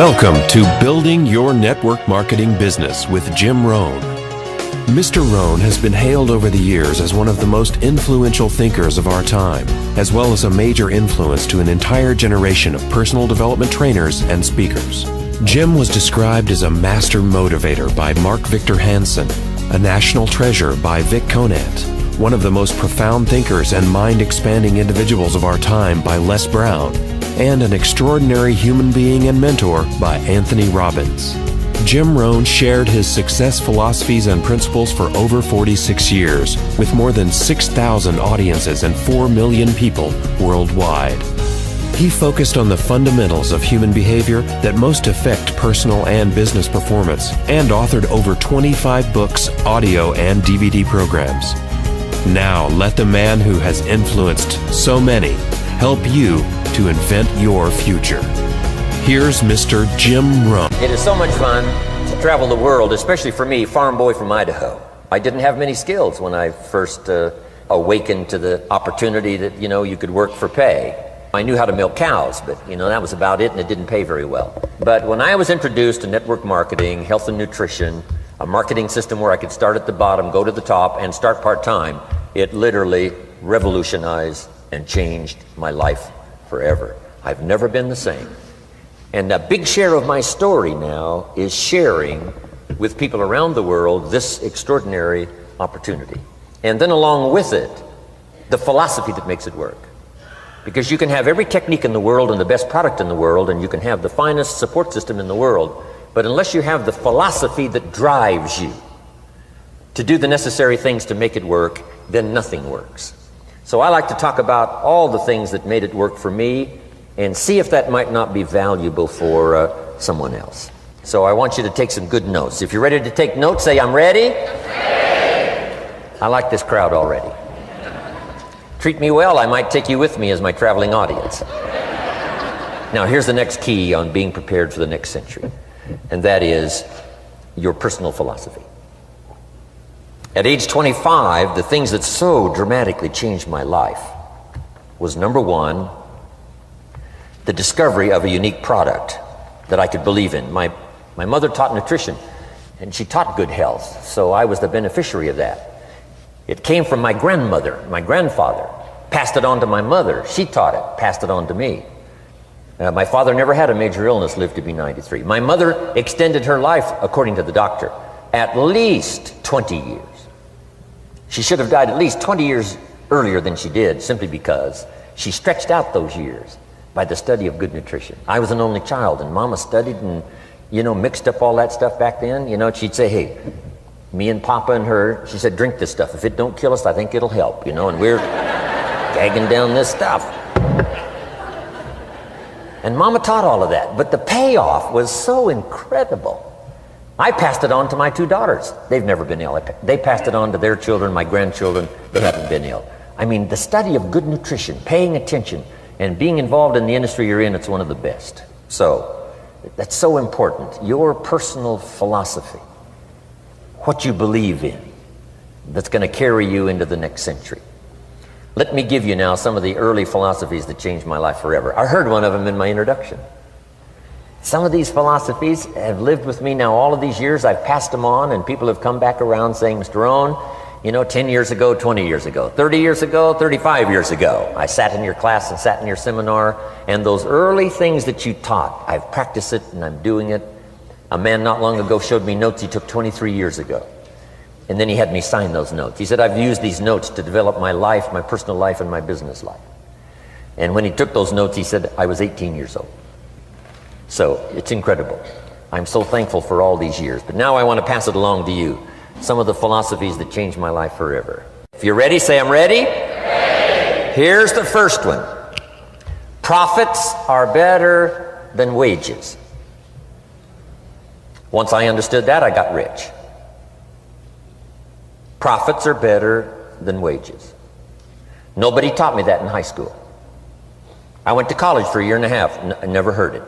Welcome to Building Your Network Marketing Business with Jim Rohn. Mr. Rohn has been hailed over the years as one of the most influential thinkers of our time, as well as a major influence to an entire generation of personal development trainers and speakers. Jim was described as a master motivator by Mark Victor Hansen, a national treasure by Vic Conant, one of the most profound thinkers and mind-expanding individuals of our time by Les Brown, and an extraordinary human being and mentor by Anthony Robbins. Jim Rohn shared his success philosophies and principles for over 46 years, with more than 6,000 audiences and 4 million people worldwide. He focused on the fundamentals of human behavior that most affect personal and business performance, and authored over 25 books, audio, and DVD programs. Now, let the man who has influenced so many help you to invent your future. Here's Mr. Jim Rohn. It is so much fun to travel the world, especially for me, farm boy from Idaho. I didn't have many skills when I first awakened to the opportunity that, you could work for pay. I knew how to milk cows, but, that was about it, and it didn't pay very well. But when I was introduced to network marketing, health and nutrition, a marketing system where I could start at the bottom, go to the top, and start part-time, it literally revolutionized and changed my life forever. I've never been the same. And a big share of my story now is sharing with people around the world this extraordinary opportunity. And then along with it, the philosophy that makes it work. Because you can have every technique in the world and the best product in the world, and you can have the finest support system in the world, but unless you have the philosophy that drives you to do the necessary things to make it work, then nothing works. So I like to talk about all the things that made it work for me and see if that might not be valuable for someone else. So I want you to take some good notes. If you're ready to take notes, say, I'm ready. Ready. I like this crowd already. Treat me well, I might take you with me as my traveling audience. Now here's the next key on being prepared for the next century, and that is your personal philosophy. At age 25, the things that so dramatically changed my life was, number one, the discovery of a unique product that I could believe in. My mother taught nutrition, and she taught good health, so I was the beneficiary of that. It came from my grandmother, my grandfather, passed it on to my mother. She taught it, passed it on to me. My father never had a major illness, lived to be 93. My mother extended her life, according to the doctor, at least 20 years. She should have died at least 20 years earlier than she did, simply because she stretched out those years by the study of good nutrition. I was an only child, and Mama studied and, mixed up all that stuff back then. She'd say, hey, me and Papa and her, she said, drink this stuff. If it don't kill us, I think it'll help, and we're gagging down this stuff. And Mama taught all of that, but the payoff was so incredible. I passed it on to my 2 daughters. They've never been ill. They passed it on to their children, my grandchildren. They haven't been ill. I mean, the study of good nutrition, paying attention, and being involved in the industry you're in, it's one of the best. So, that's so important. Your personal philosophy, what you believe in, that's going to carry you into the next century. Let me give you now some of the early philosophies that changed my life forever. I heard one of them in my introduction. Some of these philosophies have lived with me now all of these years. I've passed them on, and people have come back around saying, Mr. Rohn, 10 years ago, 20 years ago, 30 years ago, 35 years ago, I sat in your class and sat in your seminar, and those early things that you taught, I've practiced it and I'm doing it. A man not long ago showed me notes he took 23 years ago, and then he had me sign those notes. He said, I've used these notes to develop my life, my personal life, and my business life. And when he took those notes, he said, I was 18 years old. So it's incredible. I'm so thankful for all these years. But now I want to pass it along to you. Some of the philosophies that changed my life forever. If you're ready, say I'm ready. Ready. Here's the first one. Profits are better than wages. Once I understood that, I got rich. Profits are better than wages. Nobody taught me that in high school. I went to college for a year and a half. I never heard it.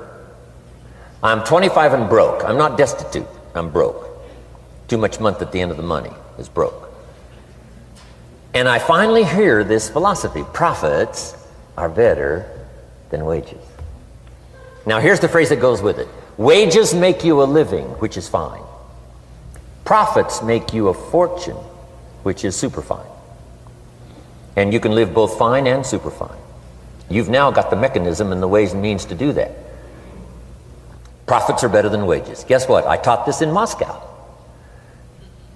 I'm 25 and broke. I'm not destitute. I'm broke. Too much month at the end of the money is broke. And I finally hear this philosophy. Profits are better than wages. Now here's the phrase that goes with it. Wages make you a living, which is fine. Profits make you a fortune, which is super fine. And you can live both fine and super fine. You've now got the mechanism and the ways and means to do that. Profits are better than wages. Guess what? I taught this in Moscow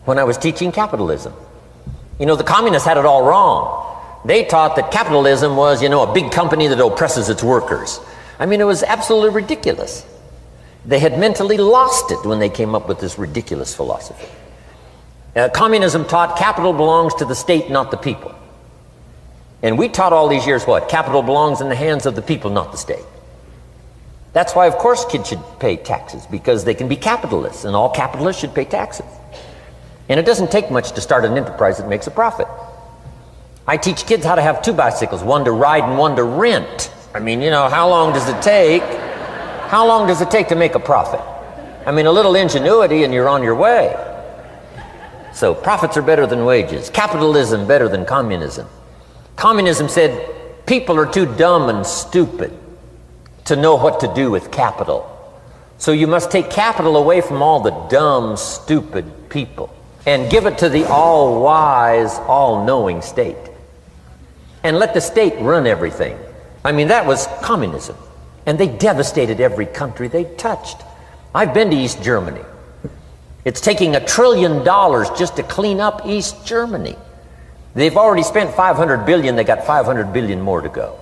when I was teaching capitalism. You know, the communists had it all wrong. They taught that capitalism was, you know, a big company that oppresses its workers. I mean, it was absolutely ridiculous. They had mentally lost it when they came up with this ridiculous philosophy. Communism taught capital belongs to the state, not the people. And we taught all these years what? Capital belongs in the hands of the people, not the state. That's why, of course, kids should pay taxes, because they can be capitalists, and all capitalists should pay taxes. And it doesn't take much to start an enterprise that makes a profit. I teach kids how to have two bicycles, one to ride and one to rent. I mean, you know, how long does it take? How long does it take to make a profit? I mean, a little ingenuity and you're on your way. So profits are better than wages. Capitalism better than communism. Communism said people are too dumb and stupid to know what to do with capital. So you must take capital away from all the dumb, stupid people and give it to the all-wise, all-knowing state. And let the state run everything. I mean, that was communism. And they devastated every country they touched. I've been to East Germany. It's taking $1 trillion just to clean up East Germany. They've already spent $500 billion. They got $500 billion more to go.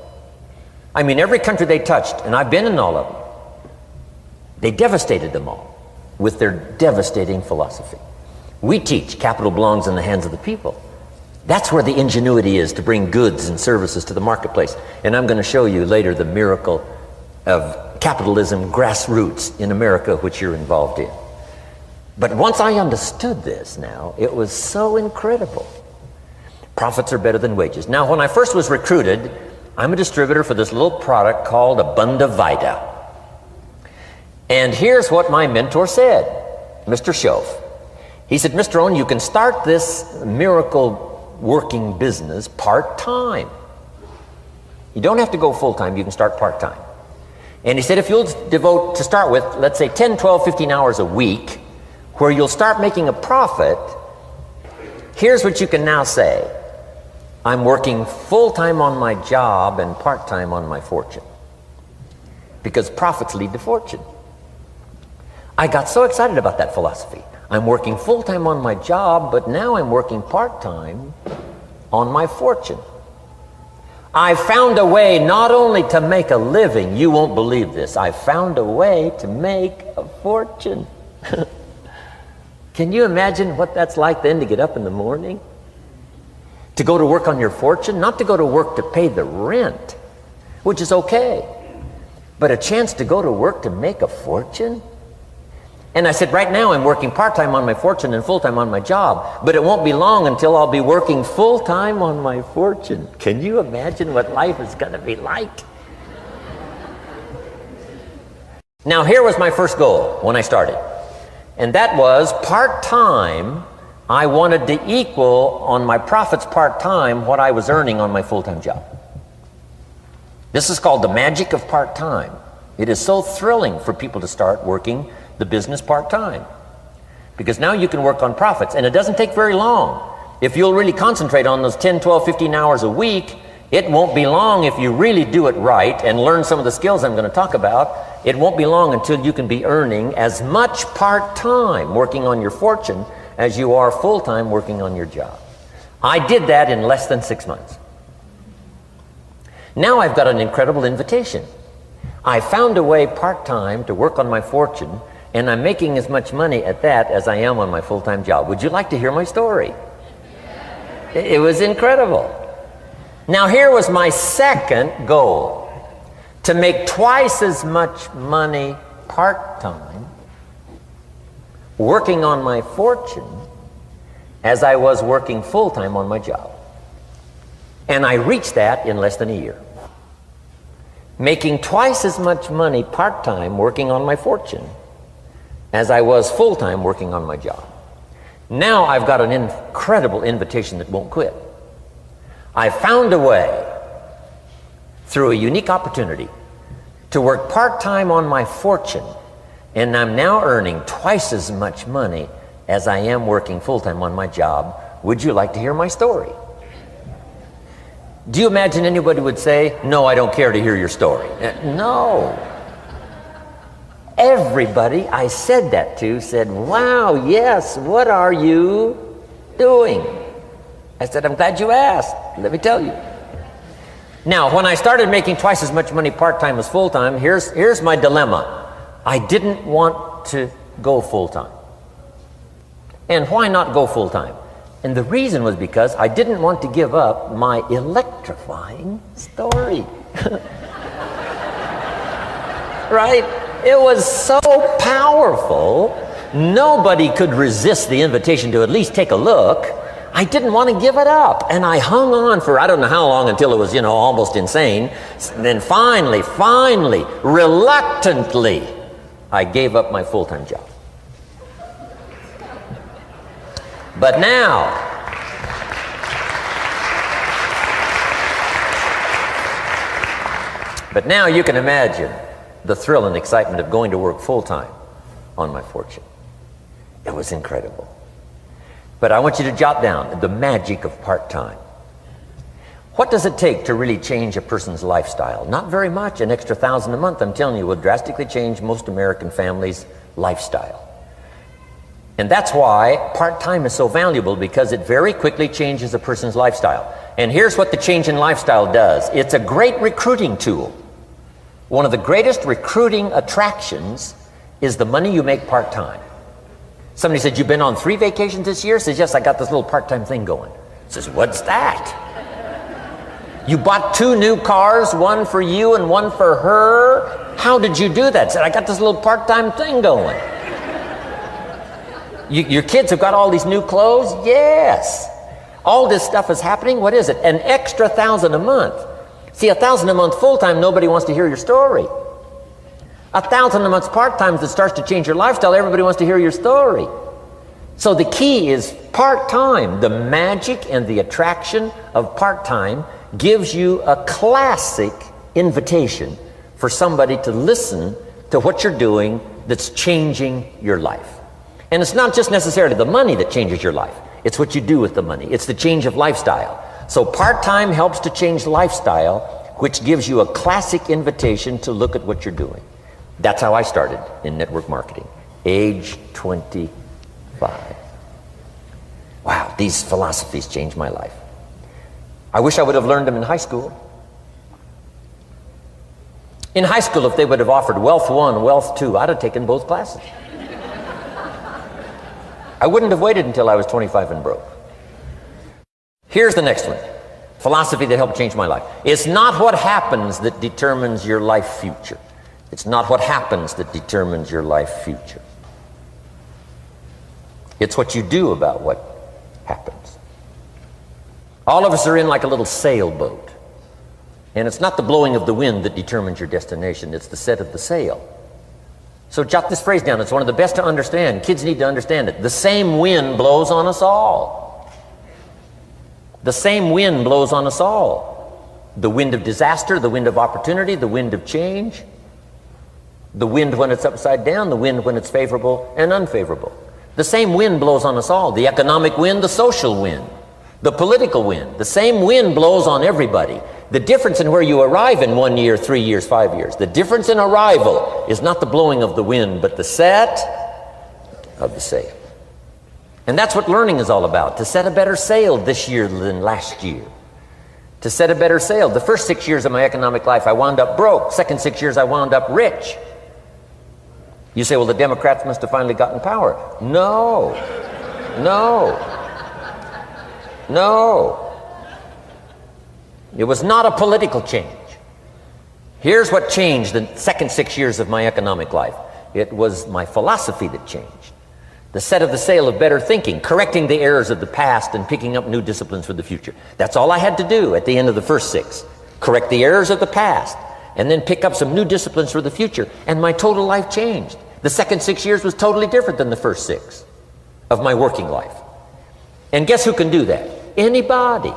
I mean, every country they touched, and I've been in all of them, they devastated them all with their devastating philosophy. We teach capital belongs in the hands of the people. That's where the ingenuity is to bring goods and services to the marketplace. And I'm going to show you later the miracle of capitalism grassroots in America, which you're involved in. But once I understood this now, it was so incredible. Profits are better than wages. Now, when I first was recruited, I'm a distributor for this little product called Abunda Vita. And here's what my mentor said, Mr. Schoaf. He said, Mr. Rohn, you can start this miracle working business part-time. You don't have to go full-time, you can start part-time. And he said, if you'll devote, to start with, let's say 10, 12, 15 hours a week, where you'll start making a profit, here's what you can now say. I'm working full-time on my job and part-time on my fortune. Because profits lead to fortune. I got so excited about that philosophy. I'm working full-time on my job, but now I'm working part-time on my fortune. I found a way not only to make a living, you won't believe this, I found a way to make a fortune. Can you imagine what that's like then to get up in the morning? To go to work on your fortune? Not to go to work to pay the rent, which is okay, but a chance to go to work to make a fortune? And I said, right now I'm working part-time on my fortune and full-time on my job, but it won't be long until I'll be working full-time on my fortune. Can you imagine what life is going to be like? Now, here was my first goal when I started, and that was part-time. I wanted to equal on my profits part-time what I was earning on my full-time job. This is called the magic of part-time. It is so thrilling for people to start working the business part-time, because now you can work on profits, and it doesn't take very long. If you'll really concentrate on those 10, 12, 15 hours a week, it won't be long if you really do it right and learn some of the skills I'm going to talk about. It won't be long until you can be earning as much part-time working on your fortune as you are full-time working on your job. I did that in less than 6 months. Now I've got an incredible invitation. I found a way part-time to work on my fortune, and I'm making as much money at that as I am on my full-time job. Would you like to hear my story? It was incredible. Now here was my second goal, to make twice as much money part-time working on my fortune as I was working full-time on my job. And I reached that in less than a year. Making twice as much money part-time working on my fortune as I was full-time working on my job. Now I've got an incredible invitation that won't quit. I found a way, through a unique opportunity, to work part-time on my fortune And I'm now earning twice as much money as I am working full-time on my job. Would you like to hear my story? Do you imagine anybody would say, no, I don't care to hear your story? No. Everybody I said that to said, wow, yes, what are you doing? I said, I'm glad you asked. Let me tell you. Now, when I started making twice as much money part-time as full-time, here's my dilemma. I didn't want to go full-time. And why not go full-time? And the reason was because I didn't want to give up my electrifying story. Right? It was so powerful, nobody could resist the invitation to at least take a look. I didn't want to give it up, and I hung on for I don't know how long until it was, almost insane. And then finally, reluctantly, I gave up my full-time job. But now, you can imagine the thrill and excitement of going to work full-time on my fortune. It was incredible. But I want you to jot down the magic of part-time. What does it take to really change a person's lifestyle? Not very much. An extra $1,000 a month, I'm telling you, will drastically change most American families' lifestyle. And that's why part-time is so valuable, because it very quickly changes a person's lifestyle. And here's what the change in lifestyle does. It's a great recruiting tool. One of the greatest recruiting attractions is the money you make part-time. Somebody said, you've been on 3 vacations this year? Says, yes, I got this little part-time thing going. Says, what's that? You bought 2 new cars, one for you and one for her? How did you do that? Said, I got this little part-time thing going. Your kids have got all these new clothes? Yes. All this stuff is happening. What is it? An extra $1,000 a month. See, $1,000 a month full-time, nobody wants to hear your story. $1,000 a month part-time that starts to change your lifestyle, everybody wants to hear your story. So the key is part-time. The magic and the attraction of part-time gives you a classic invitation for somebody to listen to what you're doing that's changing your life. And it's not just necessarily the money that changes your life. It's what you do with the money. It's the change of lifestyle. So part-time helps to change lifestyle, which gives you a classic invitation to look at what you're doing. That's how I started in network marketing, age 25. Wow, these philosophies changed my life. I wish I would have learned them in high school. In high school, if they would have offered Wealth 1, Wealth 2, I'd have taken both classes. I wouldn't have waited until I was 25 and broke. Here's the next one. Philosophy that helped change my life. It's not what happens that determines your life future. It's not what happens that determines your life future. It's what you do about what happens. All of us are in like a little sailboat. And it's not the blowing of the wind that determines your destination. It's the set of the sail. So jot this phrase down. It's one of the best to understand. Kids need to understand it. The same wind blows on us all. The same wind blows on us all. The wind of disaster, the wind of opportunity, the wind of change. The wind when it's upside down, the wind when it's favorable and unfavorable. The same wind blows on us all. The economic wind, the social wind, the political wind. The same wind blows on everybody. The difference in where you arrive in 1 year, 3 years, 5 years, the difference in arrival is not the blowing of the wind, but the set of the sail. And that's what learning is all about, to set a better sail this year than last year. To set a better sail. The first 6 years of my economic life, I wound up broke. Second 6 years, I wound up rich. You say, well, the Democrats must have finally gotten power. No. It was not a political change. Here's what changed the second 6 years of my economic life. It was my philosophy that changed. The set of the sail of better thinking, correcting the errors of the past and picking up new disciplines for the future. That's all I had to do at the end of the first 6. Correct the errors of the past and then pick up some new disciplines for the future. And my total life changed. The second 6 years was totally different than the first 6 of my working life. And guess who can do that? Anybody.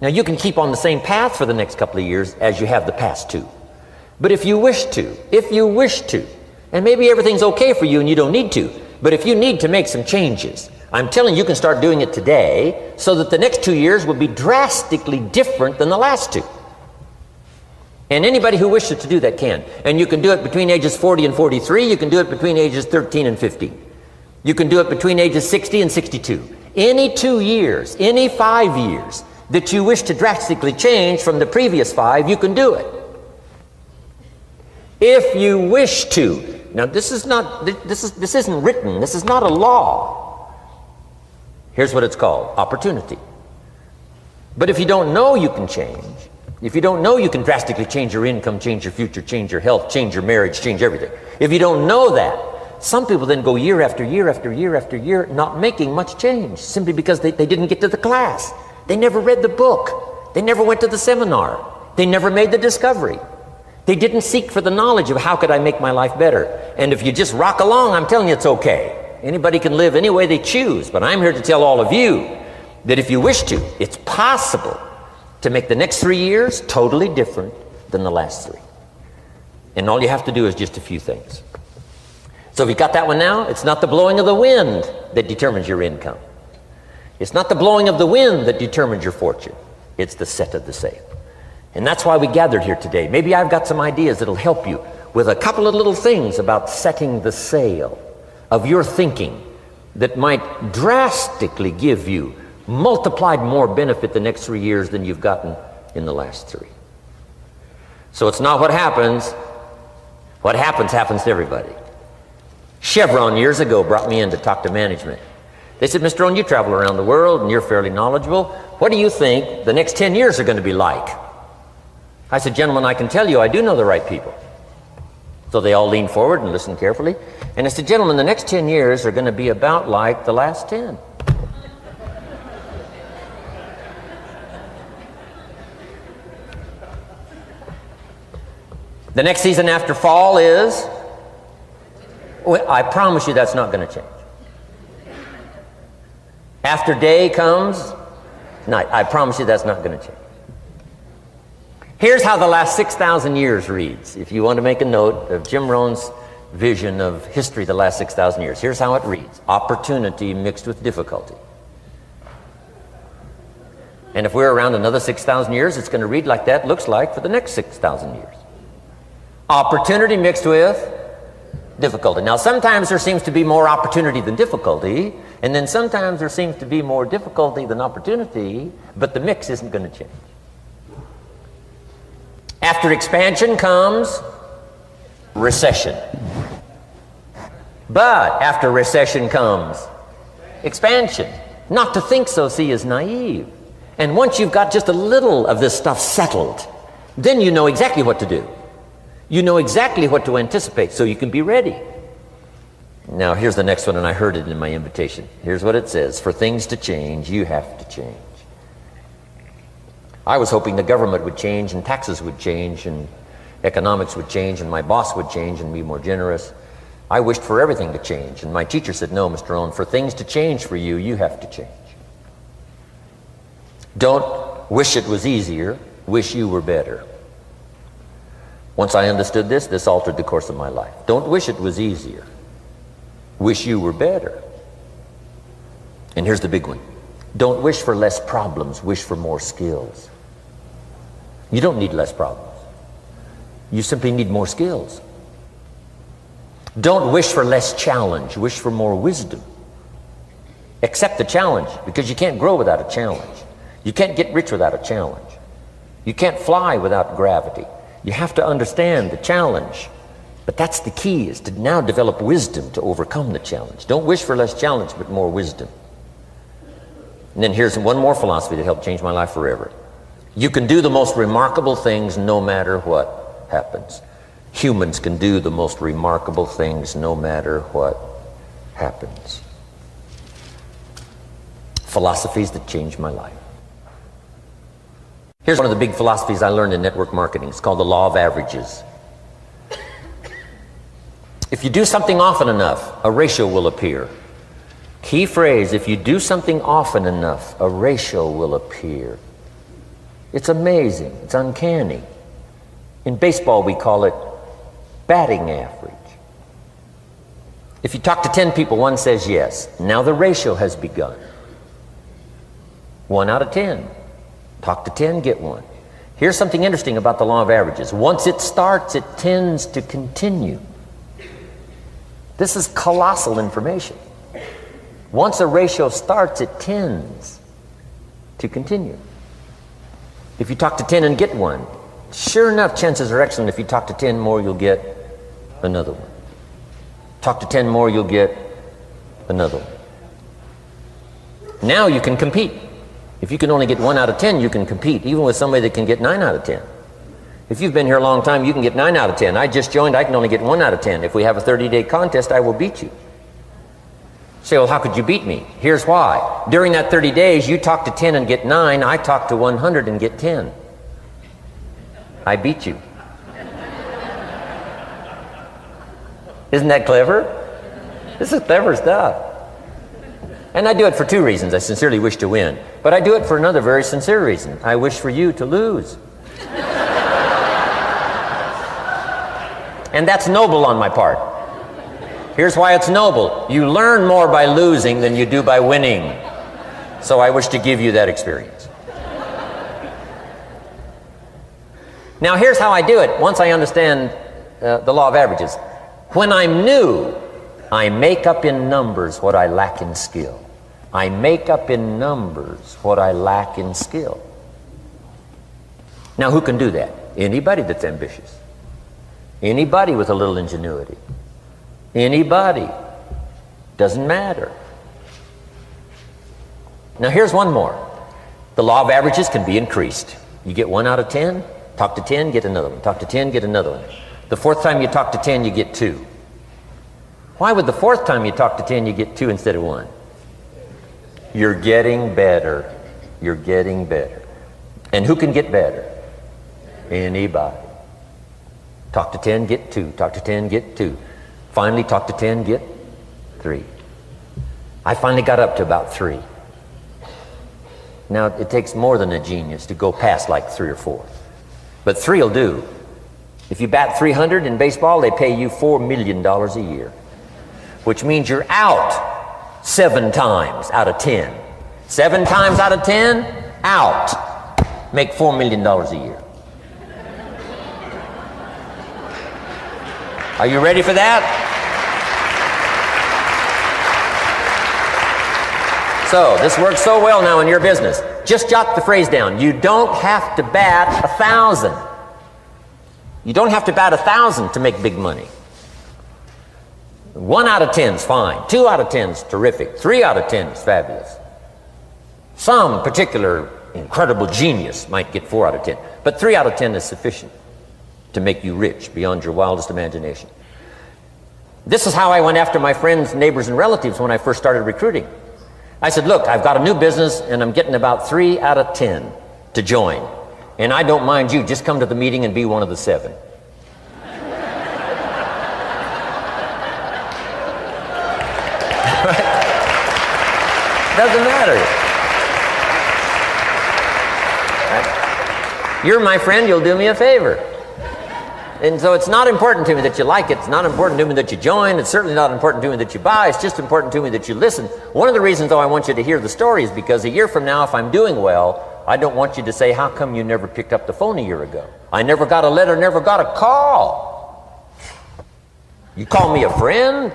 Now you can keep on the same path for the next couple of years as you have the past 2. But if you wish to, And maybe everything's okay for you and you don't need to. But if you need to make some changes, I'm telling you, you can start doing it today so that the next 2 years will be drastically different than the last 2. And anybody who wishes to do that can. And you can do it between ages 40 and 43. You can do it between ages 13 and 15. You can do it between ages 60 and 62. Any 2 years, any 5 years that you wish to drastically change from the previous 5, you can do it. If you wish to. Now this isn't written. This is not a law. Here's what it's called: opportunity. But if you don't know you can change, if you don't know you can drastically change your income, change your future, change your health, change your marriage, change everything, if you don't know that, some people then go year after year after year after year not making much change simply because they didn't get to the class. They never read the book. They never went to the seminar. They never made the discovery. They didn't seek for the knowledge of how could I make my life better. And if you just rock along, I'm telling you it's okay. Anybody can live any way they choose, but I'm here to tell all of you that if you wish to, it's possible to make the next 3 years totally different than the last 3. And all you have to do is just a few things. So if you got that one now, it's not the blowing of the wind that determines your income. It's not the blowing of the wind that determines your fortune. It's the set of the sail. And that's why we gathered here today. Maybe I've got some ideas that'll help you with a couple of little things about setting the sail of your thinking that might drastically give you multiplied more benefit the next 3 years than you've gotten in the last 3. So it's not what happens. What happens to everybody. Chevron years ago brought me in to talk to management. They said, Mr. Rohn, you travel around the world and you're fairly knowledgeable. What do you think the next 10 years are going to be like? I said, gentlemen, I can tell you I do know the right people. So they all leaned forward and listened carefully. And I said, gentlemen, the next 10 years are going to be about like the last 10. The next season after fall is, well, I promise you that's not going to change. After day comes night. I promise you that's not going to change. Here's how the last 6,000 years reads. If you want to make a note of Jim Rohn's vision of history the last 6,000 years, here's how it reads. Opportunity mixed with difficulty. And if we're around another 6,000 years, it's going to read like that looks like for the next 6,000 years. Opportunity mixed with difficulty. Now, sometimes there seems to be more opportunity than difficulty, and then sometimes there seems to be more difficulty than opportunity, but the mix isn't going to change. After expansion comes recession. But after recession comes expansion. Not to think so, see, is naive. And once you've got just a little of this stuff settled, then you know exactly what to do. You know exactly what to anticipate, so you can be ready. Now, here's the next one, and I heard it in my invitation. Here's what it says. For things to change, you have to change. I was hoping the government would change, and taxes would change, and economics would change, and my boss would change and be more generous. I wished for everything to change, and my teacher said, no, Mr. Rohn, for things to change for you, you have to change. Don't wish it was easier, wish you were better. Once I understood this, this altered the course of my life. Don't wish it was easier, wish you were better. And here's the big one. Don't wish for less problems, wish for more skills. You don't need less problems. You simply need more skills. Don't wish for less challenge, wish for more wisdom. Accept the challenge, because you can't grow without a challenge. You can't get rich without a challenge. You can't fly without gravity. You have to understand the challenge. But that's the key, is to now develop wisdom to overcome the challenge. Don't wish for less challenge, but more wisdom. And then here's one more philosophy that helped change my life forever. You can do the most remarkable things no matter what happens. Humans can do the most remarkable things no matter what happens. Philosophies that changed my life. Here's one of the big philosophies I learned in network marketing. It's called the law of averages. If you do something often enough, a ratio will appear. Key phrase, if you do something often enough, a ratio will appear. It's amazing. It's uncanny. In baseball, we call it batting average. If you talk to 10 people, one says yes. Now the ratio has begun. 1 out of 10. Talk to 10, get 1. Here's something interesting about the law of averages. Once it starts, it tends to continue. This is colossal information. Once a ratio starts, it tends to continue. If you talk to 10 and get 1, sure enough, chances are excellent if you talk to 10 more, you'll get another one. Talk to 10 more, you'll get another one. Now you can compete. If you can only get 1 out of 10, you can compete, even with somebody that can get 9 out of 10. If you've been here a long time, you can get 9 out of 10. I just joined, I can only get 1 out of 10. If we have a 30-day contest, I will beat you. Say, well, how could you beat me? Here's why. During that 30 days, you talk to 10 and get 9. I talk to 100 and get 10. I beat you. Isn't that clever? This is clever stuff. And I do it for 2 reasons. I sincerely wish to win. But I do it for another very sincere reason. I wish for you to lose. And that's noble on my part. Here's why it's noble. You learn more by losing than you do by winning. So I wish to give you that experience. Now here's how I do it once I understand the law of averages. When I'm new, I make up in numbers what I lack in skill. I make up in numbers what I lack in skill. Now who can do that? Anybody that's ambitious. Anybody with a little ingenuity. Anybody. Doesn't matter. Now here's one more. The law of averages can be increased. You get 1 out of 10, talk to 10, get another one. Talk to 10, get another one. The 4th time you talk to 10, you get 2. Why would the 4th time you talk to 10, you get 2 instead of 1? You're getting better. You're getting better. And who can get better? Anybody. Talk to 10, get 2. Talk to 10, get 2. Finally, talk to 10, get 3. I finally got up to about 3. Now, it takes more than a genius to go past like 3 or 4. But 3 will do. If you bat 300 in baseball, they pay you $4 million a year, which means you're out 7 times out of 10. 7 times out of 10, out. Make $4 million a year. Are you ready for that? So, this works so well now in your business. Just jot the phrase down. You don't have to bat 1,000. You don't have to bat 1,000 to make big money. 1 out of 10 is fine. 2 out of 10 is terrific. 3 out of 10 is fabulous. Some particular incredible genius might get 4 out of 10. But 3 out of 10 is sufficient to make you rich beyond your wildest imagination. This is how I went after my friends, neighbors, and relatives when I first started recruiting. I said, look, I've got a new business and I'm getting about 3 out of 10 to join. And I don't mind you, just come to the meeting and be one of the 7. Doesn't matter. Right? You're my friend, you'll do me a favor. And so it's not important to me that you like it. It's not important to me that you join. It's certainly not important to me that you buy. It's just important to me that you listen. One of the reasons, though, I want you to hear the story is because a year from now, if I'm doing well, I don't want you to say, how come you never picked up the phone a year ago? I never got a letter, never got a call. You call me a friend?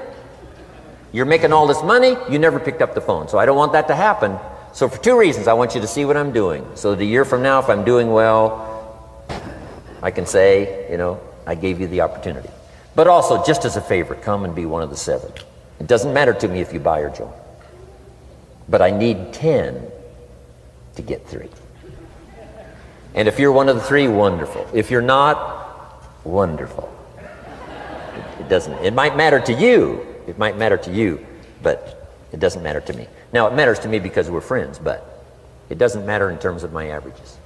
You're making all this money, you never picked up the phone. So I don't want that to happen. So for 2 reasons, I want you to see what I'm doing. So that a year from now, if I'm doing well, I can say, you know, I gave you the opportunity. But also, just as a favor, come and be one of the 7. It doesn't matter to me if you buy or join. But I need 10 to get 3. And if you're one of the 3, wonderful. If you're not, wonderful. It doesn't. It might matter to you. It might matter to you, but it doesn't matter to me. Now, it matters to me because we're friends, but it doesn't matter in terms of my averages.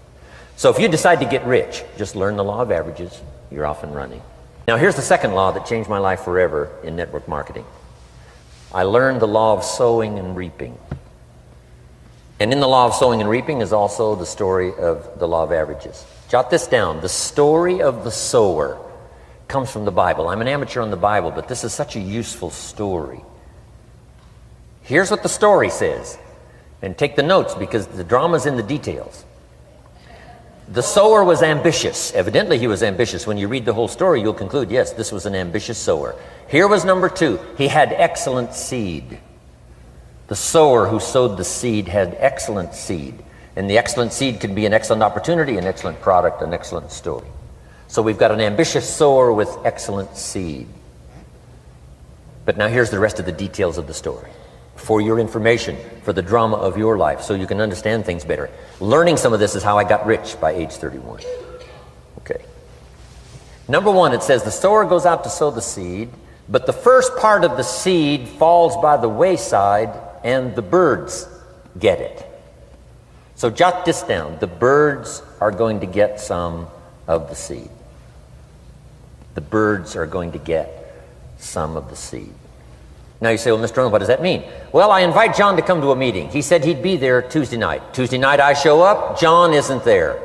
So if you decide to get rich, just learn the law of averages. You're off and running. Now, here's the second law that changed my life forever in network marketing. I learned the law of sowing and reaping. And in the law of sowing and reaping is also the story of the law of averages. Jot this down. The story of the sower comes from the Bible. I'm an amateur on the Bible, but this is such a useful story. Here's what the story says. And take the notes because the drama's in the details. The sower was ambitious. Evidently he was ambitious. When you read the whole story, you'll conclude, yes, this was an ambitious sower. Here was number 2. He had excellent seed. The sower who sowed the seed had excellent seed. And the excellent seed could be an excellent opportunity, an excellent product, an excellent story. So we've got an ambitious sower with excellent seed. But now here's the rest of the details of the story. For your information, for the drama of your life, so you can understand things better. Learning some of this is how I got rich by age 31. Okay. Number 1, it says the sower goes out to sow the seed, but the first part of the seed falls by the wayside and the birds get it. So jot this down. The birds are going to get some of the seed. The birds are going to get some of the seed. Now you say, well, Mr. Rohn, what does that mean? Well, I invite John to come to a meeting. He said he'd be there Tuesday night. Tuesday night I show up, John isn't there.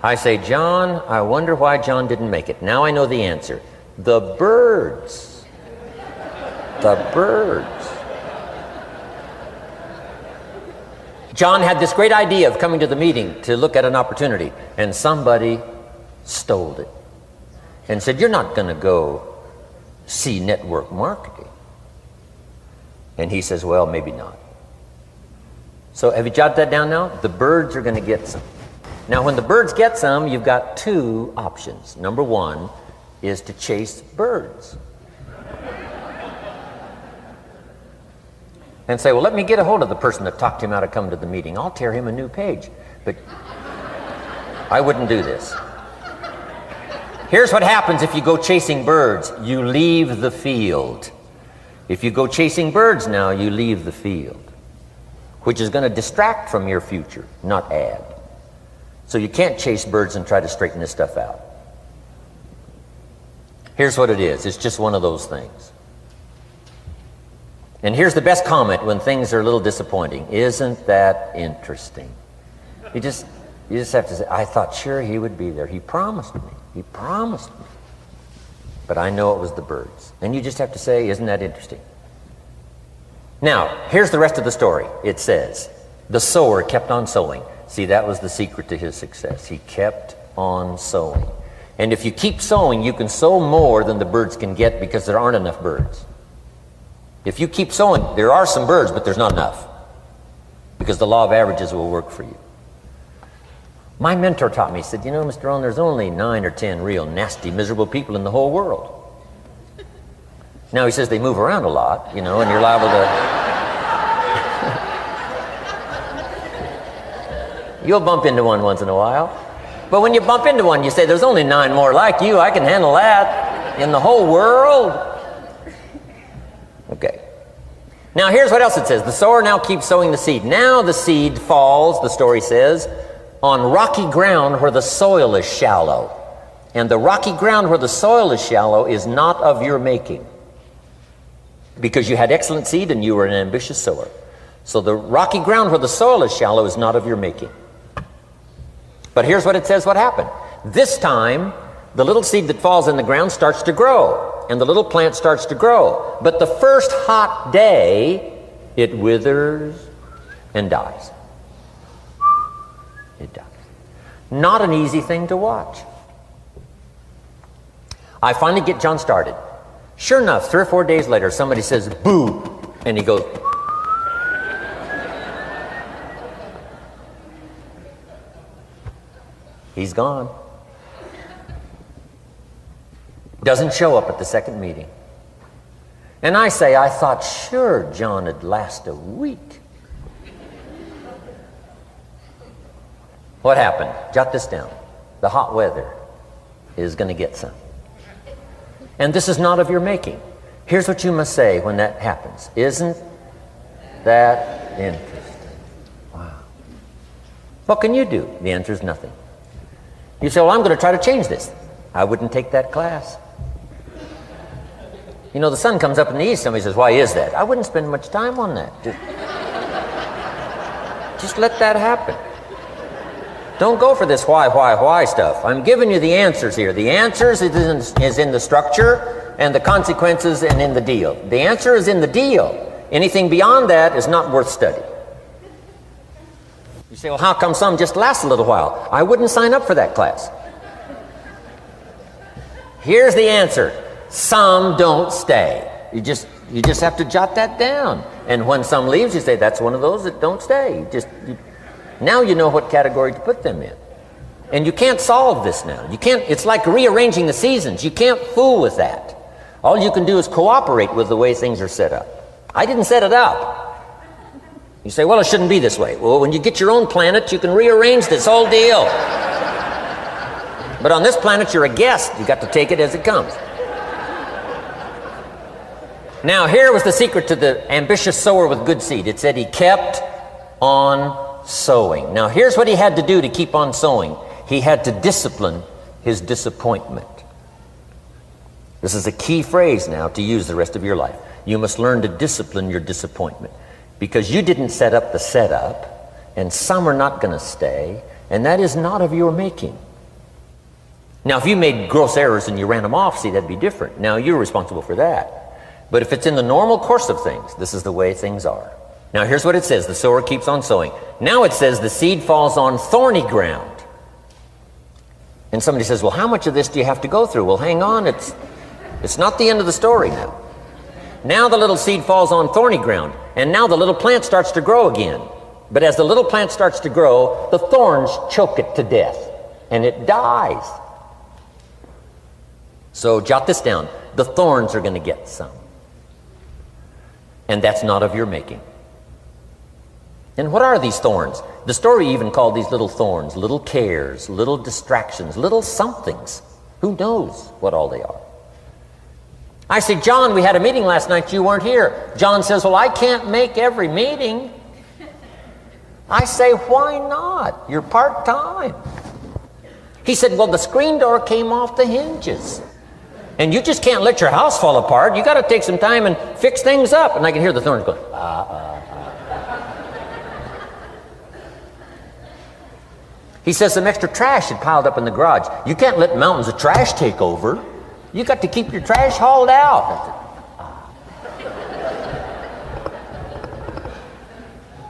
I say, John, I wonder why John didn't make it. Now I know the answer. The birds. The birds. John had this great idea of coming to the meeting to look at an opportunity, and somebody stole it and said, you're not going to go see network marketing. And he says, well, maybe not. So have you jotted that down now? The birds are going to get some. Now when the birds get some, you've got 2 options. Number 1 is to chase birds. And say, well, let me get a hold of the person that talked him out of coming to the meeting. I'll tear him a new page. But I wouldn't do this. Here's what happens if you go chasing birds. You leave the field. If you go chasing birds now, you leave the field, which is going to distract from your future, not add. So you can't chase birds and try to straighten this stuff out. Here's what it is. It's just one of those things. And here's the best comment when things are a little disappointing. Isn't that interesting? You just have to say, I thought sure he would be there. He promised me. He promised me. But I know it was the birds. And you just have to say, isn't that interesting? Now, here's the rest of the story. It says, the sower kept on sowing. See, that was the secret to his success. He kept on sowing. And if you keep sowing, you can sow more than the birds can get because there aren't enough birds. If you keep sowing, there are some birds, but there's not enough. Because the law of averages will work for you. My mentor taught me, he said, you know, Mr. Rohn, there's only 9 or 10 real nasty, miserable people in the whole world. Now he says they move around a lot, you know, and you're liable to... You'll bump into one once in a while. But when you bump into one, you say, there's only 9 more like you. I can handle that in the whole world. Okay. Now here's what else it says. The sower now keeps sowing the seed. Now the seed falls, the story says, on rocky ground where the soil is shallow. And the rocky ground where the soil is shallow is not of your making. Because you had excellent seed and you were an ambitious sower. So the rocky ground where the soil is shallow is not of your making. But here's what it says what happened. This time, the little seed that falls in the ground starts to grow. And the little plant starts to grow. But the first hot day, it withers and dies. It dies. Not an easy thing to watch. I finally get John started. Sure enough, 3 or 4 days later, somebody says, boo, and he goes, he's gone. Doesn't show up at the second meeting. And I say, I thought sure John would last a week. What happened? Jot this down. The hot weather is going to get some. And this is not of your making. Here's what you must say when that happens. Isn't that interesting? Wow. What can you do? The answer is nothing. You say, well, I'm going to try to change this. I wouldn't take that class. You know, the sun comes up in the east. Somebody says, why is that? I wouldn't spend much time on that. Just let that happen. Don't go for this why stuff. I'm giving you the answers here. The answers is in the structure and the consequences and in the deal. The answer is in the deal. Anything beyond that is not worth study. You say, well, how come some just last a little while? I wouldn't sign up for that class. Here's the answer. Some don't stay. You just have to jot that down. And when some leaves, you say, that's one of those that don't stay. Now you know what category to put them in. And you can't solve this now. You can't, it's like rearranging the seasons. You can't fool with that. All you can do is cooperate with the way things are set up. I didn't set it up. You say, well, it shouldn't be this way. Well, when you get your own planet, you can rearrange this whole deal. But on this planet, you're a guest. You got to take it as it comes. Now, here was the secret to the ambitious sower with good seed. It said he kept on sowing. Now, here's what he had to do to keep on sowing. He had to discipline his disappointment. This is a key phrase now to use the rest of your life. You must learn to discipline your disappointment, because you didn't set up the setup, and some are not going to stay, and that is not of your making. Now, if you made gross errors and you ran them off, see, that'd be different. Now, you're responsible for that. But if it's in the normal course of things, this is the way things are. Now, here's what it says. The sower keeps on sowing. Now it says the seed falls on thorny ground. And somebody says, well, how much of this do you have to go through? Well, hang on. It's not the end of the story now. Now the little seed falls on thorny ground. And now the little plant starts to grow again. But as the little plant starts to grow, the thorns choke it to death. And it dies. So jot this down. The thorns are going to get some. And that's not of your making. And what are these thorns? The story even called these little thorns, little cares, little distractions, little somethings. Who knows what all they are? I say, John, we had a meeting last night, you weren't here. John says, well, I can't make every meeting. I say, why not? You're part-time. He said, well, the screen door came off the hinges. And you just can't let your house fall apart. You got to take some time and fix things up. And I can hear the thorns going, He says some extra trash had piled up in the garage. You can't let mountains of trash take over. You got to keep your trash hauled out.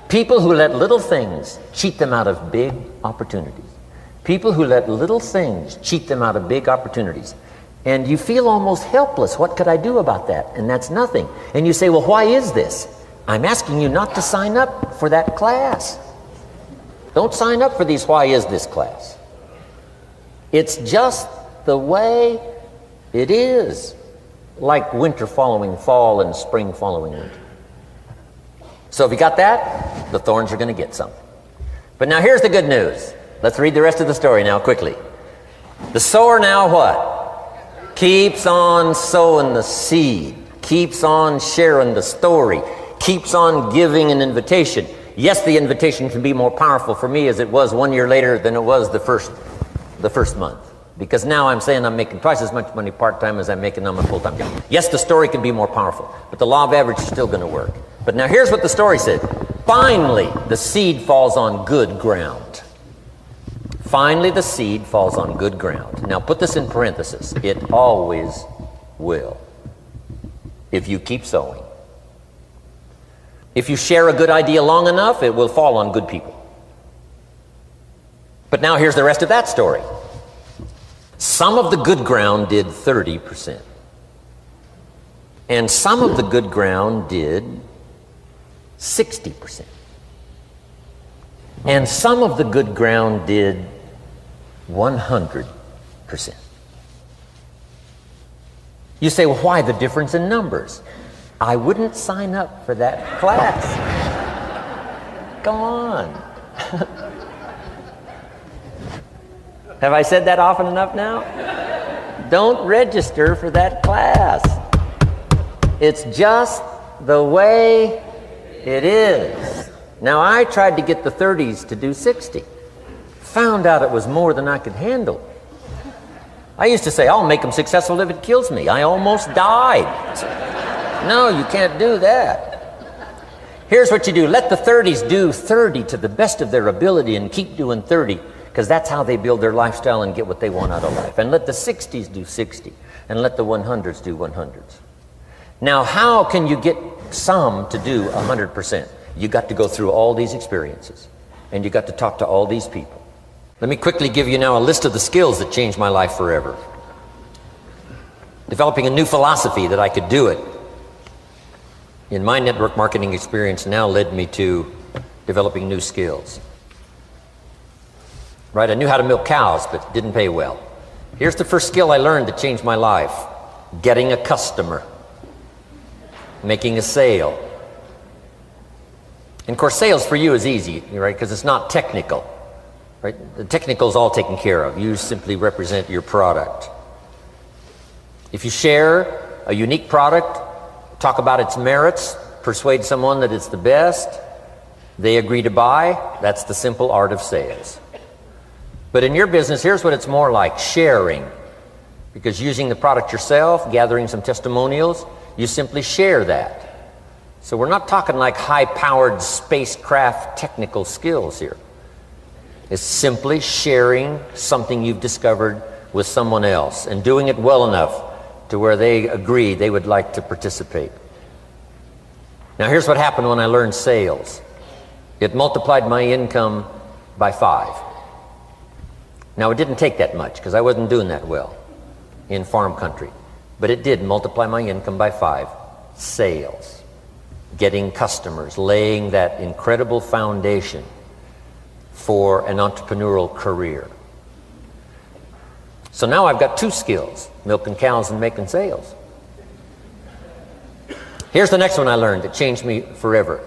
People who let little things cheat them out of big opportunities. People who let little things cheat them out of big opportunities. And you feel almost helpless. What could I do about that? And that's nothing. And you say, well, why is this? I'm asking you not to sign up for that class. Don't sign up for these why is this class. It's just the way it is. Like winter following fall and spring following winter. So if you got that, the thorns are going to get some. But now here's the good news. Let's read the rest of the story now quickly. The sower now what? Keeps on sowing the seed. Keeps on sharing the story. Keeps on giving an invitation. Yes, the invitation can be more powerful for me as it was 1 year later than it was the first month. Because now I'm saying I'm making twice as much money part-time as I'm making on my full-time job. Yes, the story can be more powerful, but the law of average is still going to work. But now here's what the story said. Finally, the seed falls on good ground. Finally, the seed falls on good ground. Now put this in parentheses. It always will. If you keep sowing. If you share a good idea long enough, it will fall on good people. But now here's the rest of that story. Some of the good ground did 30%. And some of the good ground did 60%. And some of the good ground did 100%. You say, well, why the difference in numbers? I wouldn't sign up for that class. Go on. Have I said that often enough now? Don't register for that class. It's just the way it is. Now, I tried to get the 30s to do 60. Found out it was more than I could handle. I used to say, I'll make them successful if it kills me. I almost died. No, you can't do that. Here's what you do. Let the 30s do 30 to the best of their ability and keep doing 30. because that's how they build their lifestyle and get what they want out of life. And let the 60s do 60, and let the 100s do 100s. Now, how can you get some to do 100%? You got to go through all these experiences, and you got to talk to all these people. Let me quickly give you now a list of the skills that changed my life forever. Developing a new philosophy that I could do it in my network marketing experience now led me to developing new skills. Right, I knew how to milk cows, but didn't pay well. Here's the first skill I learned that changed my life: getting a customer, making a sale. And of course, sales for you is easy, right? Because it's not technical, right? The technical is all taken care of. You simply represent your product. If you share a unique product, talk about its merits, persuade someone that it's the best, they agree to buy, that's the simple art of sales. But in your business, here's what it's more like: sharing. Because using the product yourself, gathering some testimonials, you simply share that. So we're not talking like high-powered spacecraft technical skills here. It's simply sharing something you've discovered with someone else and doing it well enough to where they agree they would like to participate. Now here's what happened when I learned sales. It multiplied my income by 5. Now it didn't take that much because I wasn't doing that well in farm country, but it did multiply my income by 5. Sales, getting customers, laying that incredible foundation for an entrepreneurial career. So now I've got 2 skills: milking cows and making sales. Here's the next one I learned that changed me forever,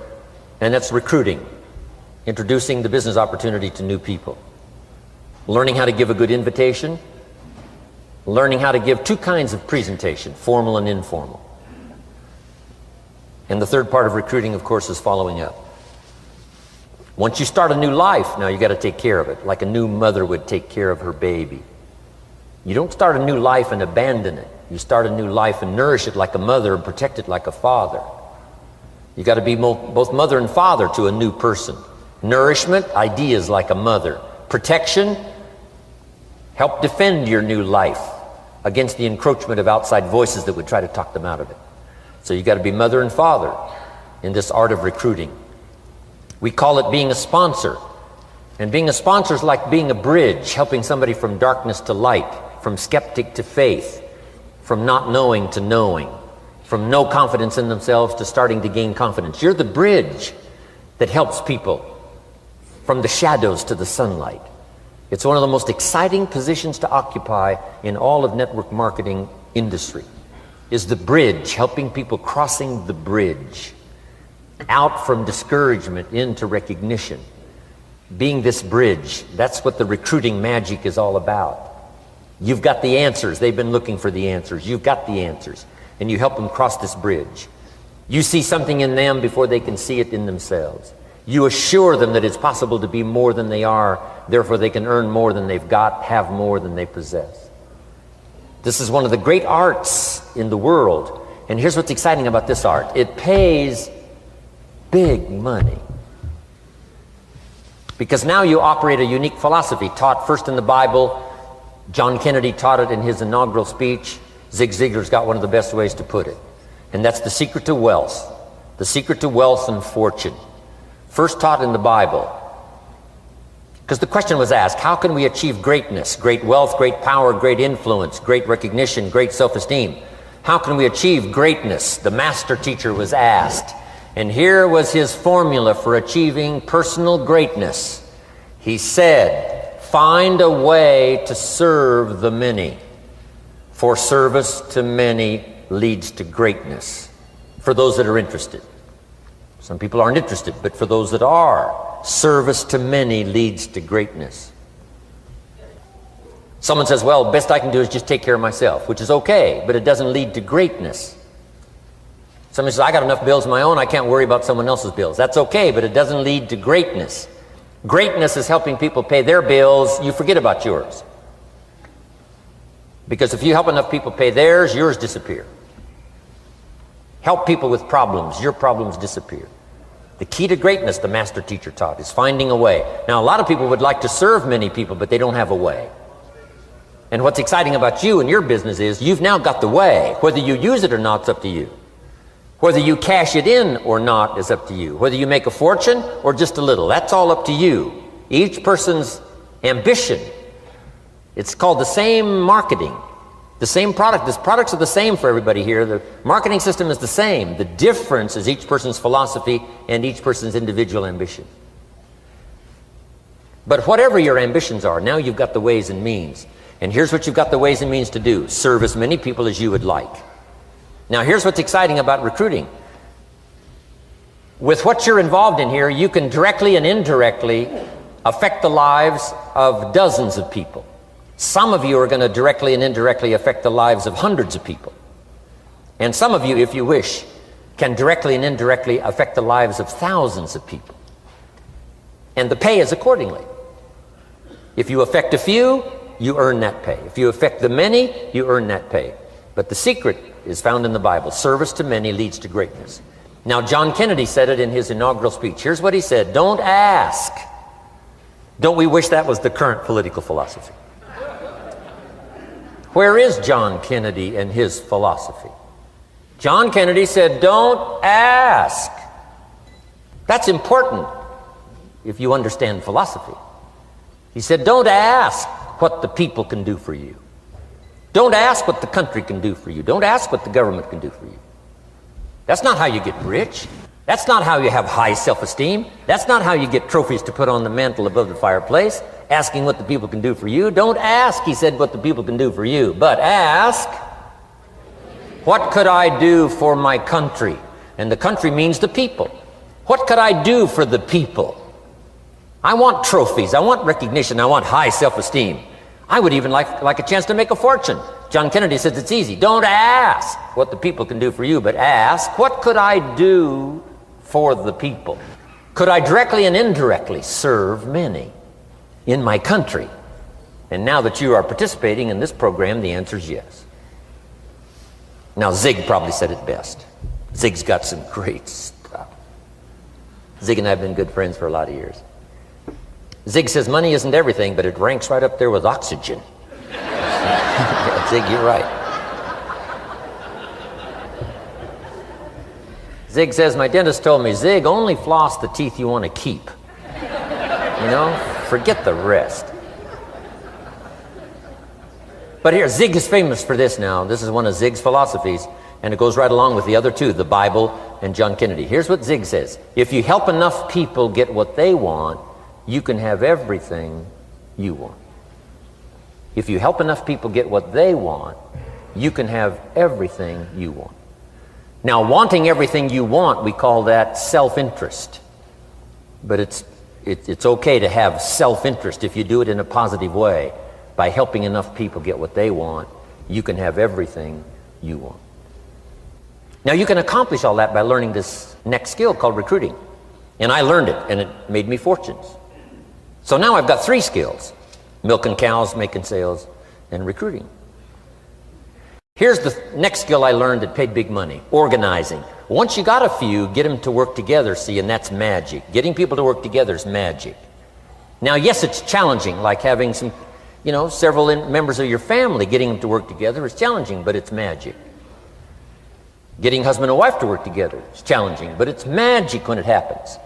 and that's recruiting, introducing the business opportunity to new people, learning how to give a good invitation, learning how to give 2 kinds of presentation, formal and informal. And the third part of recruiting, of course, is following up. Once you start a new life, now you got to take care of it, like a new mother would take care of her baby. You don't start a new life and abandon it. You start a new life and nourish it like a mother and protect it like a father. You got to be both mother and father to a new person. Nourishment, ideas like a mother. Protection, help defend your new life against the encroachment of outside voices that would try to talk them out of it. So you got to be mother and father in this art of recruiting. We call it being a sponsor. And being a sponsor is like being a bridge, helping somebody from darkness to light, from skeptic to faith, from not knowing to knowing, from no confidence in themselves to starting to gain confidence. You're the bridge that helps people from the shadows to the sunlight. It's one of the most exciting positions to occupy in all of network marketing industry, is the bridge, helping people crossing the bridge out from discouragement into recognition. Being this bridge, that's what the recruiting magic is all about. You've got the answers. They've been looking for the answers. You've got the answers, and you help them cross this bridge. You see something in them before they can see it in themselves. You assure them that it's possible to be more than they are, therefore they can earn more than they've got, have more than they possess. This is one of the great arts in the world, and here's what's exciting about this art. It pays big money. Because now you operate a unique philosophy taught first in the Bible. John Kennedy taught it in his inaugural speech. Zig Ziglar's got one of the best ways to put it. And that's the secret to wealth. The secret to wealth and fortune. First taught in the Bible. Because the question was asked, how can we achieve greatness, great wealth, great power, great influence, great recognition, great self-esteem? How can we achieve greatness? The master teacher was asked. And here was his formula for achieving personal greatness. He said, find a way to serve the many, for service to many leads to greatness. For those that are interested. Some people aren't interested, but for those that are, service to many leads to greatness. Someone says, well, best I can do is just take care of myself, which is okay, but it doesn't lead to greatness. Someone says, I got enough bills of my own, I can't worry about someone else's bills. That's okay, but it doesn't lead to greatness. Greatness is helping people pay their bills, you forget about yours. Because if you help enough people pay theirs, yours disappear. Help people with problems, your problems disappear. The key to greatness, the master teacher taught, is finding a way. Now, a lot of people would like to serve many people, but they don't have a way. And what's exciting about you and your business is you've now got the way. Whether you use it or not, it's up to you. Whether you cash it in or not is up to you. Whether you make a fortune or just a little, that's all up to you. Each person's ambition, it's called the same marketing, the same product. These products are the same for everybody here. The marketing system is the same. The difference is each person's philosophy and each person's individual ambition. But whatever your ambitions are, now you've got the ways and means. And here's what you've got the ways and means to do. Serve as many people as you would like. Now here's what's exciting about recruiting. With what you're involved in here, you can directly and indirectly affect the lives of dozens of people. Some of you are going to directly and indirectly affect the lives of hundreds of people. And some of you, if you wish, can directly and indirectly affect the lives of thousands of people. And the pay is accordingly. If you affect a few, you earn that pay. If you affect the many, you earn that pay. But the secret is found in the Bible. Service to many leads to greatness. Now, John Kennedy said it in his inaugural speech. Here's what he said: don't ask. Don't we wish that was the current political philosophy? Where is John Kennedy and his philosophy? John Kennedy said, don't ask. That's important if you understand philosophy. He said, don't ask what the people can do for you. Don't ask what the country can do for you. Don't ask what the government can do for you. That's not how you get rich. That's not how you have high self-esteem. That's not how you get trophies to put on the mantle above the fireplace, asking what the people can do for you. Don't ask, he said, what the people can do for you, but ask, what could I do for my country? And the country means the people. What could I do for the people? I want trophies. I want recognition. I want high self-esteem. I would even like a chance to make a fortune. John Kennedy says it's easy. Don't ask what the people can do for you, but ask, what could I do for the people? Could I directly and indirectly serve many in my country? And now that you are participating in this program, the answer is yes. Now, Zig probably said it best. Zig's got some great stuff. Zig and I have been good friends for a lot of years. Zig says money isn't everything, but it ranks right up there with oxygen. Yeah, Zig, you're right. Zig says, my dentist told me, Zig, only floss the teeth you want to keep. You know, forget the rest. But here, Zig is famous for this now. This is one of Zig's philosophies, and it goes right along with the other two, the Bible and John Kennedy. Here's what Zig says: if you help enough people get what they want, you can have everything you want. If you help enough people get what they want, you can have everything you want. Now, wanting everything you want, we call that self-interest. But it's okay to have self-interest if you do it in a positive way. By helping enough people get what they want, you can have everything you want. Now, you can accomplish all that by learning this next skill called recruiting. And I learned it, and it made me fortunes. So now I've got 3 skills: milking cows, making sales, and recruiting. Here's the next skill I learned that paid big money: organizing. Once you got a few, get them to work together, see, and that's magic. Getting people to work together is magic. Now, yes, it's challenging, like having several members of your family. Getting them to work together is challenging, but it's magic. Getting husband and wife to work together is challenging, but it's magic when it happens.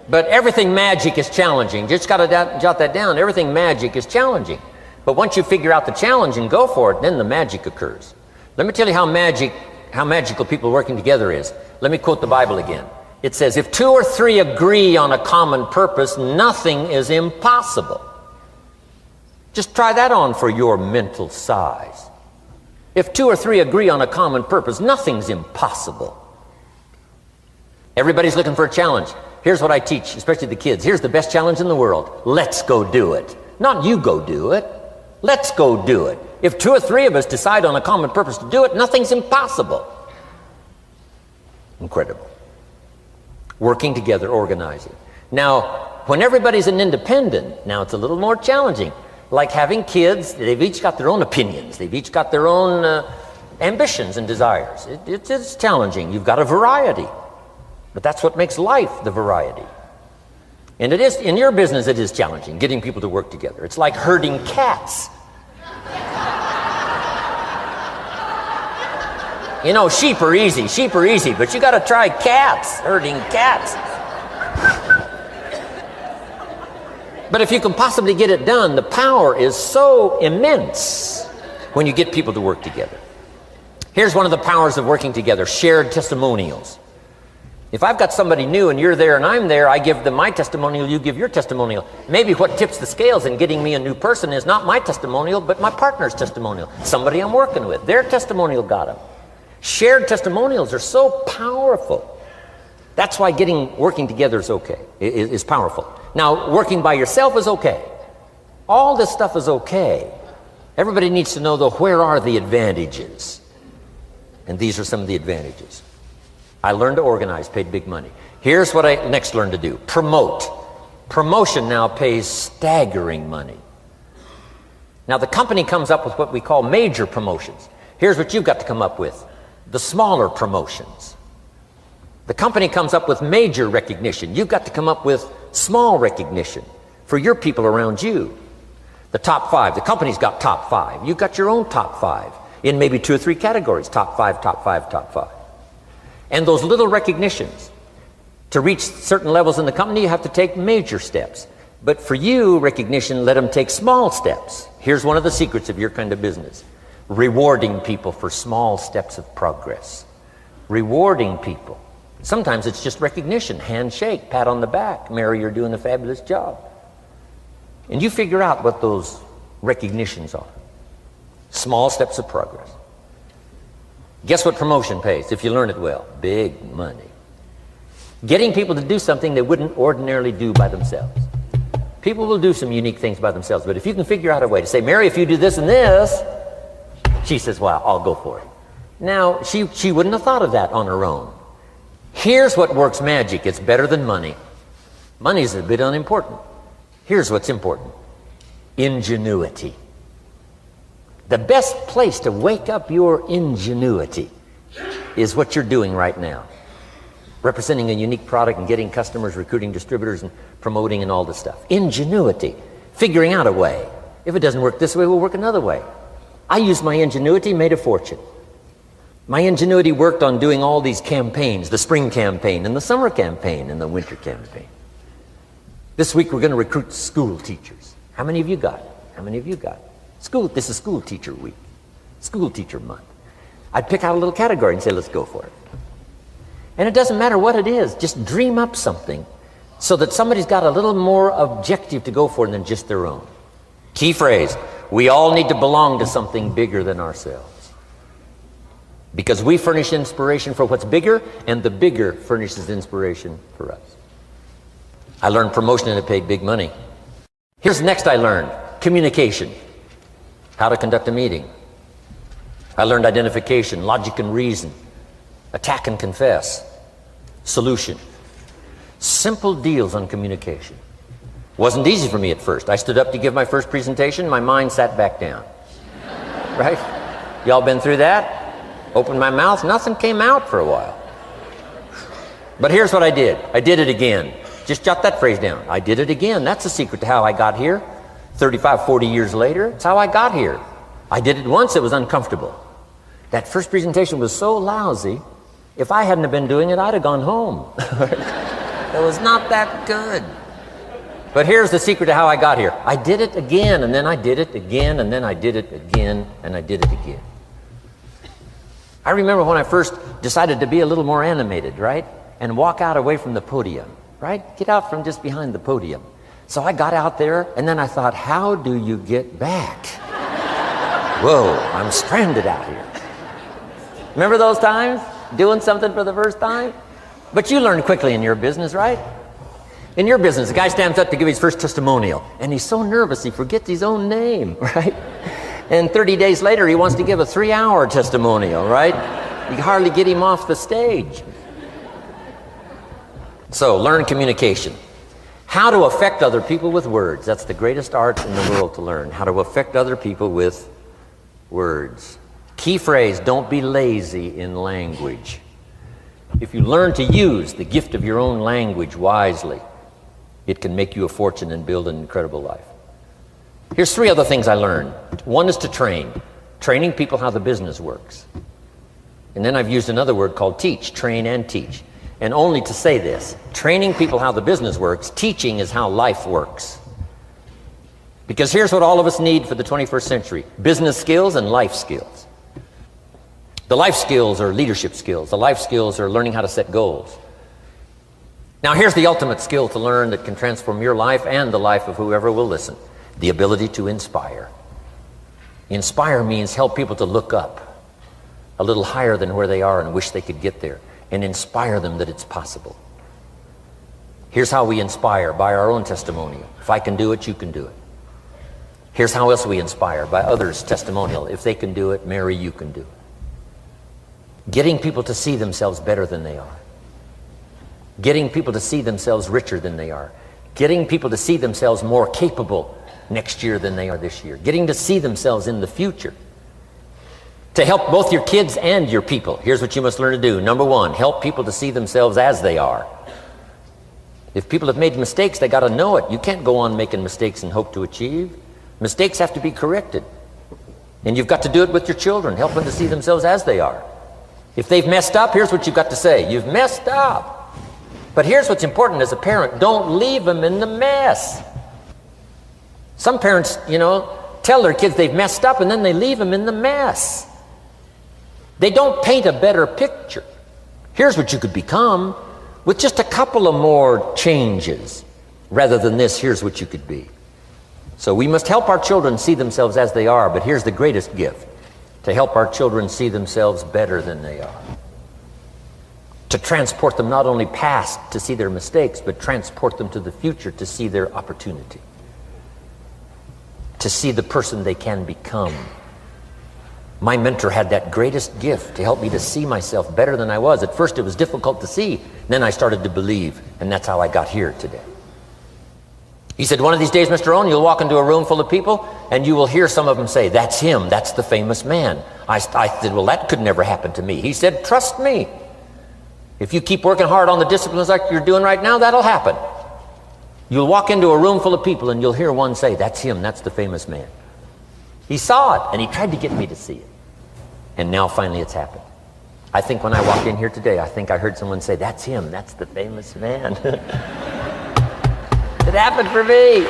But everything magic is challenging. Just got to jot that down. Everything magic is challenging. But once you figure out the challenge and go for it, then the magic occurs. Let me tell you how magical people working together is. Let me quote the Bible again. It says, if 2 or 3 agree on a common purpose, nothing is impossible. Just try that on for your mental size. If 2 or 3 agree on a common purpose, nothing's impossible. Everybody's looking for a challenge. Here's what I teach, especially the kids. Here's the best challenge in the world. Let's go do it. Not you go do it. Let's go do it. If 2 or 3 of us decide on a common purpose to do it, nothing's impossible. Incredible. Working together, organizing. Now, when everybody's an independent, now it's a little more challenging. Like having kids, they've each got their own opinions. They've each got their own ambitions and desires. It's challenging. You've got a variety. But that's what makes life the variety. And it is, in your business, it is challenging, getting people to work together. It's like herding cats. You know, sheep are easy, but you got to try cats, herding cats. But if you can possibly get it done, the power is so immense when you get people to work together. Here's one of the powers of working together: shared testimonials. If I've got somebody new and you're there and I'm there, I give them my testimonial, you give your testimonial. Maybe what tips the scales in getting me a new person is not my testimonial, but my partner's testimonial. Somebody I'm working with, their testimonial got them. Shared testimonials are so powerful. That's why working together is okay, is powerful. Now, working by yourself is okay. All this stuff is okay. Everybody needs to know, though, where are the advantages? And these are some of the advantages. I learned to organize, paid big money. Here's what I next learned to do: promote. Promotion now pays staggering money. Now, the company comes up with what we call major promotions. Here's what you've got to come up with: the smaller promotions. The company comes up with major recognition. You've got to come up with small recognition for your people around you. The top 5. The company's got top 5. You've got your own top 5 in maybe 2 or 3 categories: top 5, top 5, top 5. And those little recognitions, to reach certain levels in the company, you have to take major steps. But for you, recognition, let them take small steps. Here's one of the secrets of your kind of business: rewarding people for small steps of progress. Rewarding people. Sometimes it's just recognition, handshake, pat on the back: Mary, you're doing a fabulous job. And you figure out what those recognitions are. Small steps of progress. Guess what promotion pays if you learn it well? Big money. Getting people to do something they wouldn't ordinarily do by themselves. People will do some unique things by themselves, but if you can figure out a way to say, Mary, if you do this and this, she says, well, I'll go for it. Now, she wouldn't have thought of that on her own. Here's what works magic. It's better than money. Money's a bit unimportant. Here's what's important: ingenuity. The best place to wake up your ingenuity is what you're doing right now. Representing a unique product and getting customers, recruiting distributors, and promoting and all this stuff. Ingenuity. Figuring out a way. If it doesn't work this way, we'll work another way. I used my ingenuity, made a fortune. My ingenuity worked on doing all these campaigns: the spring campaign and the summer campaign and the winter campaign. This week we're going to recruit school teachers. How many of you got? How many of you got? This is school teacher week, school teacher month. I'd pick out a little category and say, let's go for it. And it doesn't matter what it is, just dream up something so that somebody's got a little more objective to go for than just their own. Key phrase: we all need to belong to something bigger than ourselves. Because we furnish inspiration for what's bigger, and the bigger furnishes inspiration for us. I learned promotion and it paid big money. Here's next I learned: communication. How to conduct a meeting. I learned identification, logic and reason, attack and confess, solution. Simple deals on communication. Wasn't easy for me at first. I stood up to give my first presentation, my mind sat back down. Right? Y'all been through that? Opened my mouth, nothing came out for a while. But here's what I did. I did it again. Just jot that phrase down. I did it again. That's the secret to how I got here. 35, 40 years later, it's how I got here. I did it once, it was uncomfortable. That first presentation was so lousy, if I hadn't have been doing it, I'd have gone home. It was not that good. But here's the secret to how I got here. I did it again, and then I did it again, and then I did it again, and I did it again. I remember when I first decided to be a little more animated, right? And walk out away from the podium, right? Get out from just behind the podium. So I got out there, and then I thought, how do you get back? Whoa, I'm stranded out here. Remember those times? Doing something for the first time? But you learn quickly in your business, right? In your business, the guy stands up to give his first testimonial, and he's so nervous he forgets his own name, right? And 30 days later, he wants to give a 3-hour testimonial, right? You can hardly get him off the stage. So, learn communication. How to affect other people with words. That's the greatest art in the world to learn. How to affect other people with words. Key phrase: don't be lazy in language. If you learn to use the gift of your own language wisely, it can make you a fortune and build an incredible life. Here's 3 other things I learned. One is to train. Training people how the business works. And then I've used another word called teach, train and teach. And only to say this, training people how the business works, teaching is how life works. Because here's what all of us need for the 21st century: business skills and life skills. The life skills are leadership skills. The life skills are learning how to set goals. Now here's the ultimate skill to learn that can transform your life and the life of whoever will listen: the ability to inspire. Inspire means help people to look up a little higher than where they are and wish they could get there, and inspire them that it's possible. Here's how we inspire: by our own testimonial. If I can do it, you can do it. Here's how else we inspire: by others' testimonial. If they can do it, Mary, you can do it. Getting people to see themselves better than they are. Getting people to see themselves richer than they are. Getting people to see themselves more capable next year than they are this year. Getting to see themselves in the future. To help both your kids and your people, here's what you must learn to do. Number 1, help people to see themselves as they are. If people have made mistakes, they got to know it. You can't go on making mistakes and hope to achieve. Mistakes have to be corrected. And you've got to do it with your children. Help them to see themselves as they are. If they've messed up, here's what you've got to say: you've messed up. But here's what's important as a parent: don't leave them in the mess. Some parents, tell their kids they've messed up and then they leave them in the mess. They don't paint a better picture. Here's what you could become with just a couple of more changes. Rather than this, here's what you could be. So we must help our children see themselves as they are, but here's the greatest gift: to help our children see themselves better than they are. To transport them not only past to see their mistakes, but transport them to the future to see their opportunity. To see the person they can become. My mentor had that greatest gift to help me to see myself better than I was. At first it was difficult to see, then I started to believe, and that's how I got here today. He said, one of these days, Mr. ROHN, you'll walk into a room full of people and you will hear some of them say, "That's him, that's the famous man." I said, well, that could never happen to me. He said, trust me. If you keep working hard on the disciplines like you're doing right now, that'll happen. You'll walk into a room full of people and you'll hear one say, "That's him, that's the famous man." He saw it and he tried to get me to see it. And now finally it's happened. I think when I walked in here today, I think I heard someone say, "That's him, that's the famous man." It happened for me.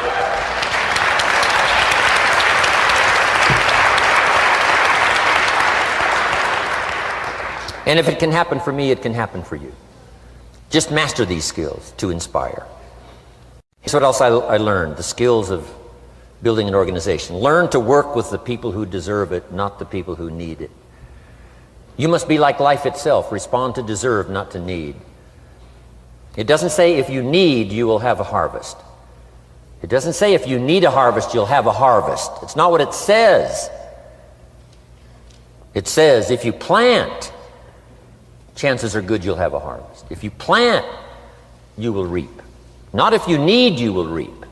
And if it can happen for me, it can happen for you. Just master these skills to inspire. Here's what else I learned: the skills of building an organization. Learn to work with the people who deserve it, not the people who need it. You must be like life itself. Respond to deserve, not to need. It doesn't say if you need, you will have a harvest. It doesn't say if you need a harvest, you'll have a harvest. It's not what it says. It says if you plant, chances are good you'll have a harvest. If you plant, you will reap. Not if you need, you will reap.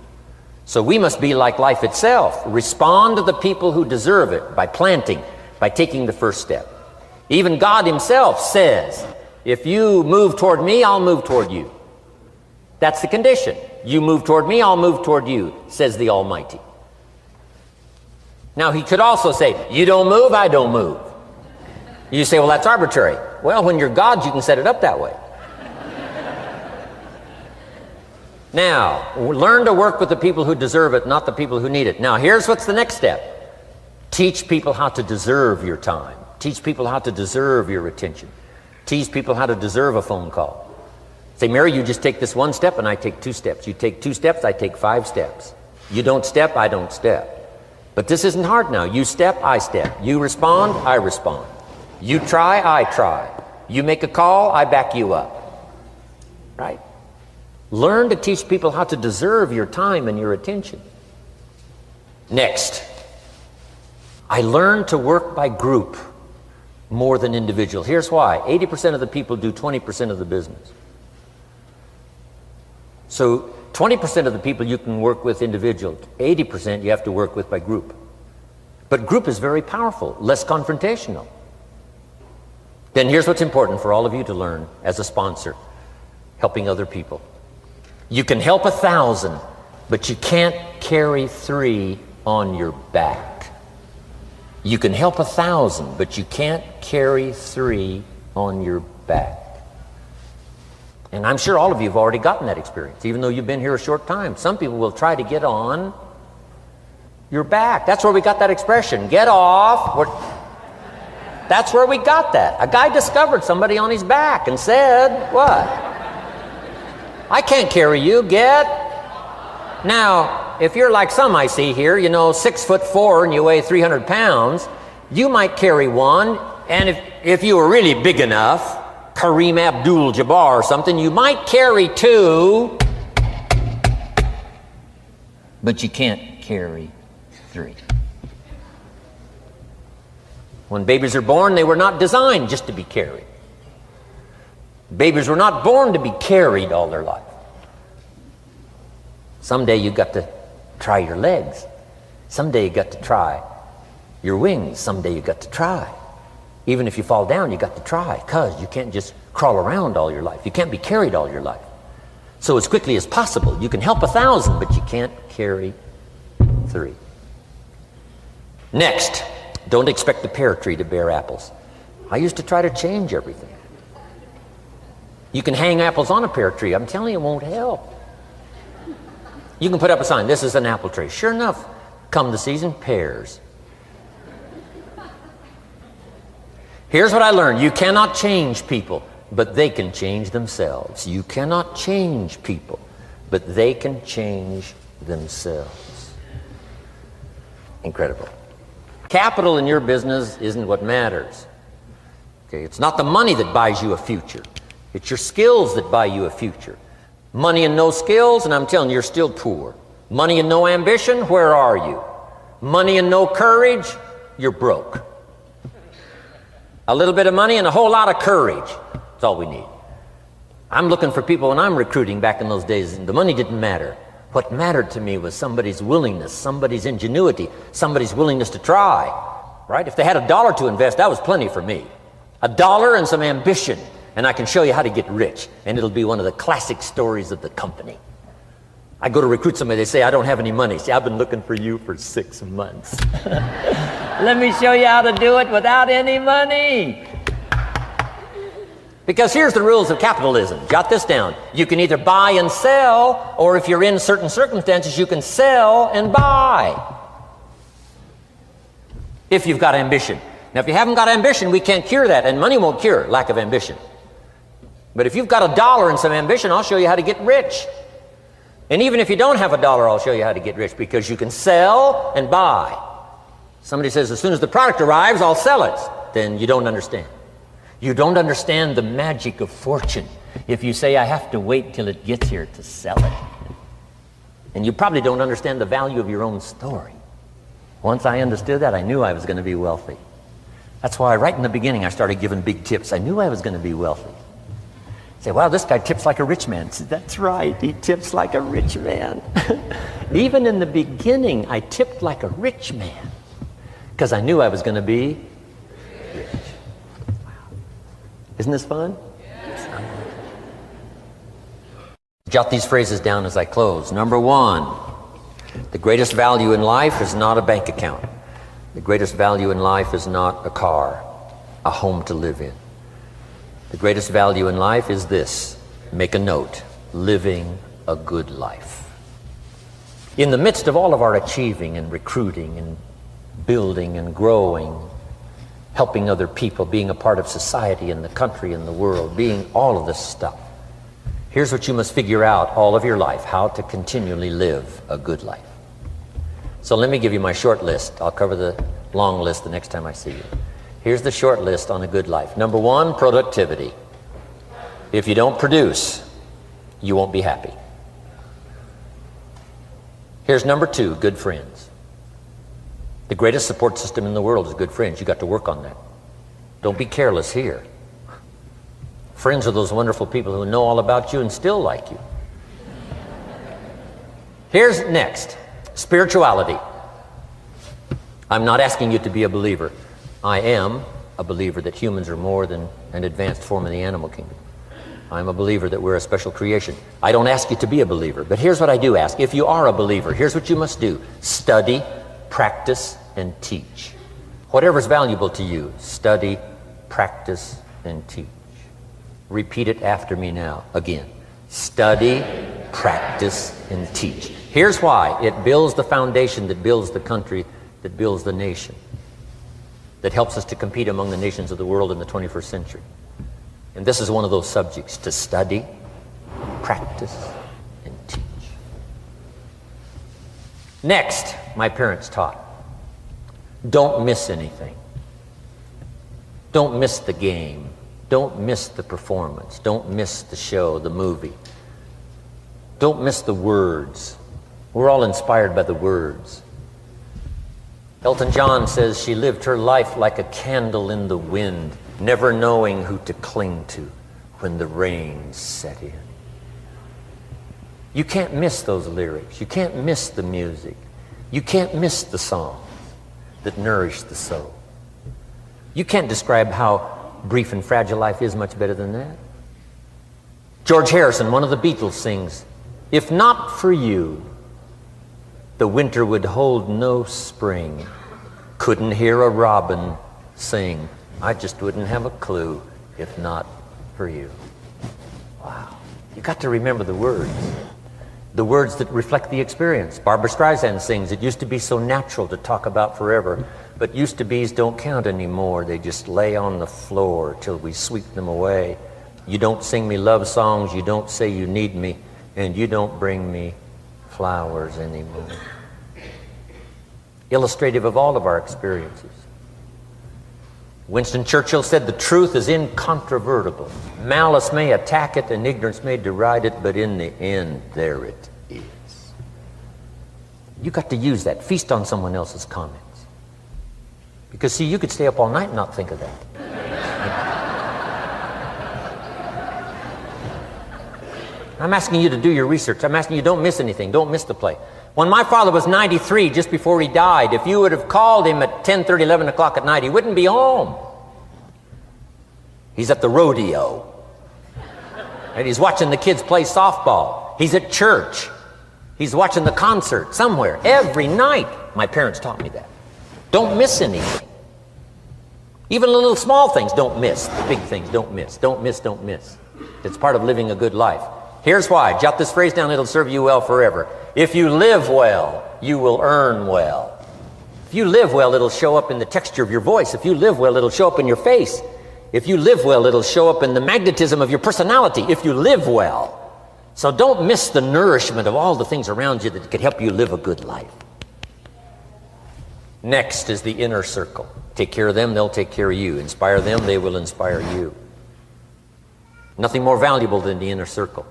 So we must be like life itself. Respond to the people who deserve it by planting, by taking the first step. Even God himself says, if you move toward me, I'll move toward you. That's the condition. You move toward me, I'll move toward you, says the Almighty. Now he could also say, you don't move, I don't move. You say, well, that's arbitrary. Well, when you're God, you can set it up that way. Now, learn to work with the people who deserve it, not the people who need it. Now, here's what's the next step. Teach people how to deserve your time. Teach people how to deserve your attention. Teach people how to deserve a phone call. Say, Mary, you just take this one step and I take 2 steps. You take 2 steps, I take 5 steps. You don't step, I don't step. But this isn't hard now. You step, I step. You respond, I respond. You try, I try. You make a call, I back you up. Right? Learn to teach people how to deserve your time and your attention. Next, I learned to work by group more than individual. Here's why. 80% of the people do 20% of the business. So 20% of the people you can work with individual, 80% you have to work with by group. But group is very powerful, less confrontational. Then here's what's important for all of you to learn as a sponsor, helping other people. You can help 1,000, but you can't carry 3 on your back. You can help 1,000, but you can't carry 3 on your back. And I'm sure all of you have already gotten that experience, even though you've been here a short time. Some people will try to get on your back. That's where we got that expression, get off. That's where we got that. A guy discovered somebody on his back and said, what? I can't carry you, get. Now, if you're like some I see here, 6'4" and you weigh 300 pounds, you might carry one, and if you were really big enough, Kareem Abdul-Jabbar or something, you might carry 2, but you can't carry 3. When babies are born, they were not designed just to be carried. Babies were not born to be carried all their life. Someday you got to try your legs. Someday you got to try your wings. Someday you got to try. Even if you fall down, you got to try, because you can't just crawl around all your life. You can't be carried all your life. So as quickly as possible, you can help 1,000, but you can't carry 3. Next, don't expect the pear tree to bear apples. I used to try to change everything. You can hang apples on a pear tree. I'm telling you, it won't help. You can put up a sign, this is an apple tree. Sure enough, come the season, pears. Here's what I learned. You cannot change people, but they can change themselves. You cannot change people, but they can change themselves. Incredible. Capital in your business isn't what matters. Okay, it's not the money that buys you a future. It's your skills that buy you a future. Money and no skills, and I'm telling you, you're still poor. Money and no ambition, where are you? Money and no courage, you're broke. A little bit of money and a whole lot of courage. That's all we need. I'm looking for people when I'm recruiting back in those days. The money didn't matter. What mattered to me was somebody's willingness, somebody's ingenuity, somebody's willingness to try. Right? If they had $1 to invest, that was plenty for me. $1 and some ambition, and I can show you how to get rich. And it'll be one of the classic stories of the company. I go to recruit somebody, they say, I don't have any money. See, I've been looking for you for 6 months. Let me show you how to do it without any money. Because here's the rules of capitalism. Jot this down. You can either buy and sell, or if you're in certain circumstances, you can sell and buy. If you've got ambition. Now, if you haven't got ambition, we can't cure that, and money won't cure lack of ambition. But if you've got $1 and some ambition, I'll show you how to get rich. And even if you don't have $1, I'll show you how to get rich, because you can sell and buy. Somebody says, as soon as the product arrives, I'll sell it. Then you don't understand. You don't understand the magic of fortune if you say, I have to wait till it gets here to sell it. And you probably don't understand the value of your own story. Once I understood that, I knew I was going to be wealthy. That's why right in the beginning, I started giving big tips. I knew I was going to be wealthy. Say, wow, this guy tips like a rich man. Say, that's right, he tips like a rich man. Even in the beginning, I tipped like a rich man, because I knew I was going to be rich. Wow. Isn't this fun? Yes. Jot these phrases down as I close. Number 1, the greatest value in life is not a bank account. The greatest value in life is not a car, a home to live in. The greatest value in life is this. Make a note. Living a good life. In the midst of all of our achieving and recruiting and building and growing, helping other people, being a part of society and the country and the world, being all of this stuff, here's what you must figure out all of your life, how to continually live a good life. So let me give you my short list. I'll cover the long list the next time I see you. Here's the short list on a good life. Number 1, productivity. If you don't produce, you won't be happy. Here's number 2, good friends. The greatest support system in the world is good friends. You got to work on that. Don't be careless here. Friends are those wonderful people who know all about you and still like you. Here's next, spirituality. I'm not asking you to be a believer. I am, a believer that humans are more than an advanced form of the animal kingdom. I'm a believer that we're a special creation. I don't ask you to be a believer, but here's what I do ask. If you are a believer, here's what you must do. Study, practice, and teach. Whatever's valuable to you, study, practice, and teach. Repeat it after me now, again. Study, practice, and teach. Here's why. It builds the foundation that builds the country, that builds the nation, that helps us to compete among the nations of the world in the 21st century. And this is one of those subjects, to study, practice, and teach. Next, my parents taught, don't miss anything. Don't miss the game. Don't miss the performance. Don't miss the show, the movie. Don't miss the words. We're all inspired by the words. Elton John says she lived her life like a candle in the wind, never knowing who to cling to when the rain set in. You can't miss those lyrics. You can't miss the music. You can't miss the songs that nourish the soul. You can't describe how brief and fragile life is much better than that. George Harrison, one of the Beatles, sings, "If not for you, the winter would hold no spring. Couldn't hear a robin sing. I just wouldn't have a clue if not for you." Wow. You got to remember the words that reflect the experience. Barbra Streisand sings, "It used to be so natural to talk about forever, but used to be's don't count anymore. They just lay on the floor till we sweep them away. You don't sing me love songs, you don't say you need me, and you don't bring me flowers anymore." Illustrative of all of our experiences. Winston Churchill said, "The truth is incontrovertible. Malice may attack it and ignorance may deride it, but in the end, there it is." You got to use that. Feast on someone else's comments. Because, see, you could stay up all night and not think of that. I'm asking you to do your research. I'm asking you, don't miss anything. Don't miss the play. When my father was 93, just before he died, if you would have called him at 10:30, 11 o'clock at night, he wouldn't be home. He's at the rodeo. And he's watching the kids play softball. He's at church. He's watching the concert somewhere. Every night. My parents taught me that. Don't miss anything. Even the little small things, don't miss. The big things, don't miss. Don't miss, don't miss. It's part of living a good life. Here's why. Jot this phrase down. It'll serve you well forever. If you live well, you will earn well. If you live well, it'll show up in the texture of your voice. If you live well, it'll show up in your face. If you live well, it'll show up in the magnetism of your personality. If you live well. So don't miss the nourishment of all the things around you that could help you live a good life. Next is the inner circle. Take care of them, they'll take care of you. Inspire them, they will inspire you. Nothing more valuable than the inner circle.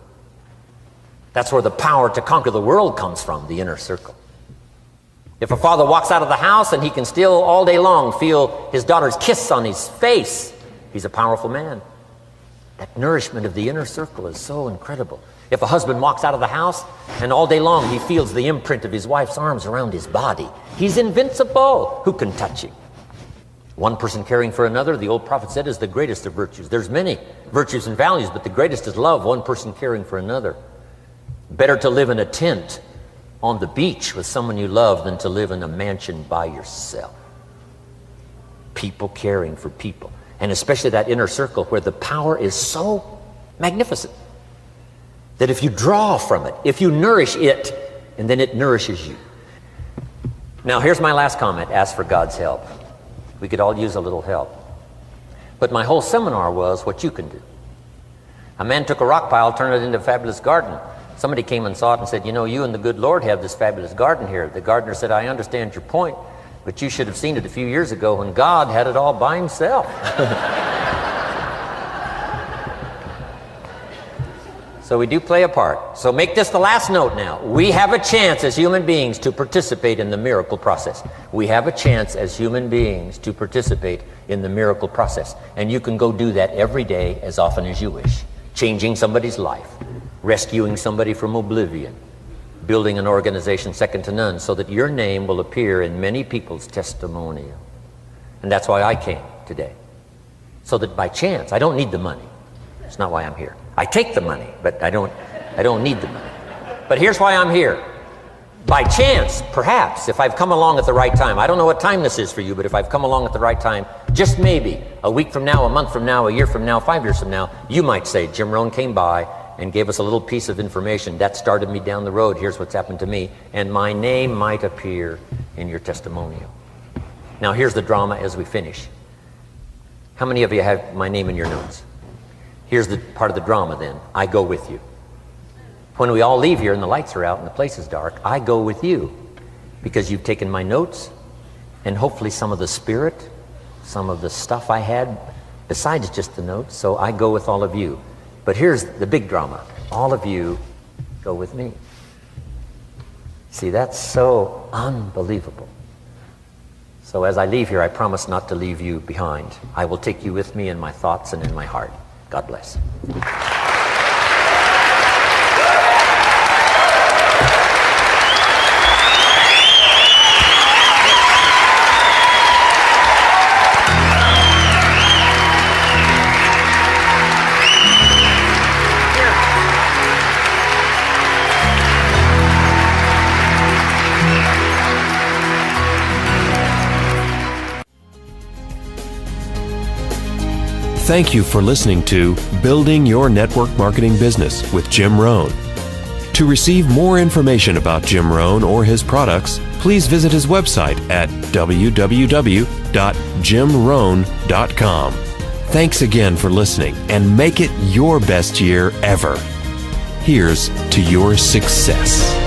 That's where the power to conquer the world comes from, the inner circle. If a father walks out of the house and he can still all day long feel his daughter's kiss on his face, he's a powerful man. That nourishment of the inner circle is so incredible. If a husband walks out of the house and all day long he feels the imprint of his wife's arms around his body, he's invincible. Who can touch him? One person caring for another, the old prophet said, is the greatest of virtues. There's many virtues and values, but the greatest is love, one person caring for another. Better to live in a tent on the beach with someone you love than to live in a mansion by yourself. People caring for people. And especially that inner circle where the power is so magnificent that if you draw from it, if you nourish it, and then it nourishes you. Now here's my last comment. Ask for God's help. We could all use a little help. But my whole seminar was what you can do. A man took a rock pile, turned it into a fabulous garden. Somebody came and saw it and said, "You know, you and the good Lord have this fabulous garden here." The gardener said, "I understand your point, but you should have seen it a few years ago when God had it all by himself." So we do play a part. So make this the last note now. We have a chance as human beings to participate in the miracle process. We have a chance as human beings to participate in the miracle process. And you can go do that every day as often as you wish. Changing somebody's life. Rescuing somebody from oblivion. Building an organization second to none so that your name will appear in many people's testimonial. And that's why I came today. so that by chance, I don't need the money. It's not why I'm here. I take the money, but I don't need the money. But here's why I'm here. By chance, perhaps, if I've come along at the right time, I don't know what time this is for you, but if I've come along at the right time, just maybe, a week from now, a month from now, a year from now, 5 years from now, you might say, Jim Rohn came by and gave us a little piece of information. That started me down the road. Here's what's happened to me. And my name might appear in your testimonial. Now, here's the drama as we finish. How many of you have my name in your notes? Here's the part of the drama then. I go with you. When we all leave here and the lights are out and the place is dark, I go with you because you've taken my notes and hopefully some of the spirit, some of the stuff I had besides just the notes. So I go with all of you. But here's the big drama. All of you go with me. See, that's so unbelievable. So as I leave here, I promise not to leave you behind. I will take you with me in my thoughts and in my heart. God bless. Thank you for listening to Building Your Network Marketing Business with Jim Rohn. To receive more information about Jim Rohn or his products, please visit his website at www.jimrohn.com. Thanks again for listening, and make it your best year ever. Here's to your success.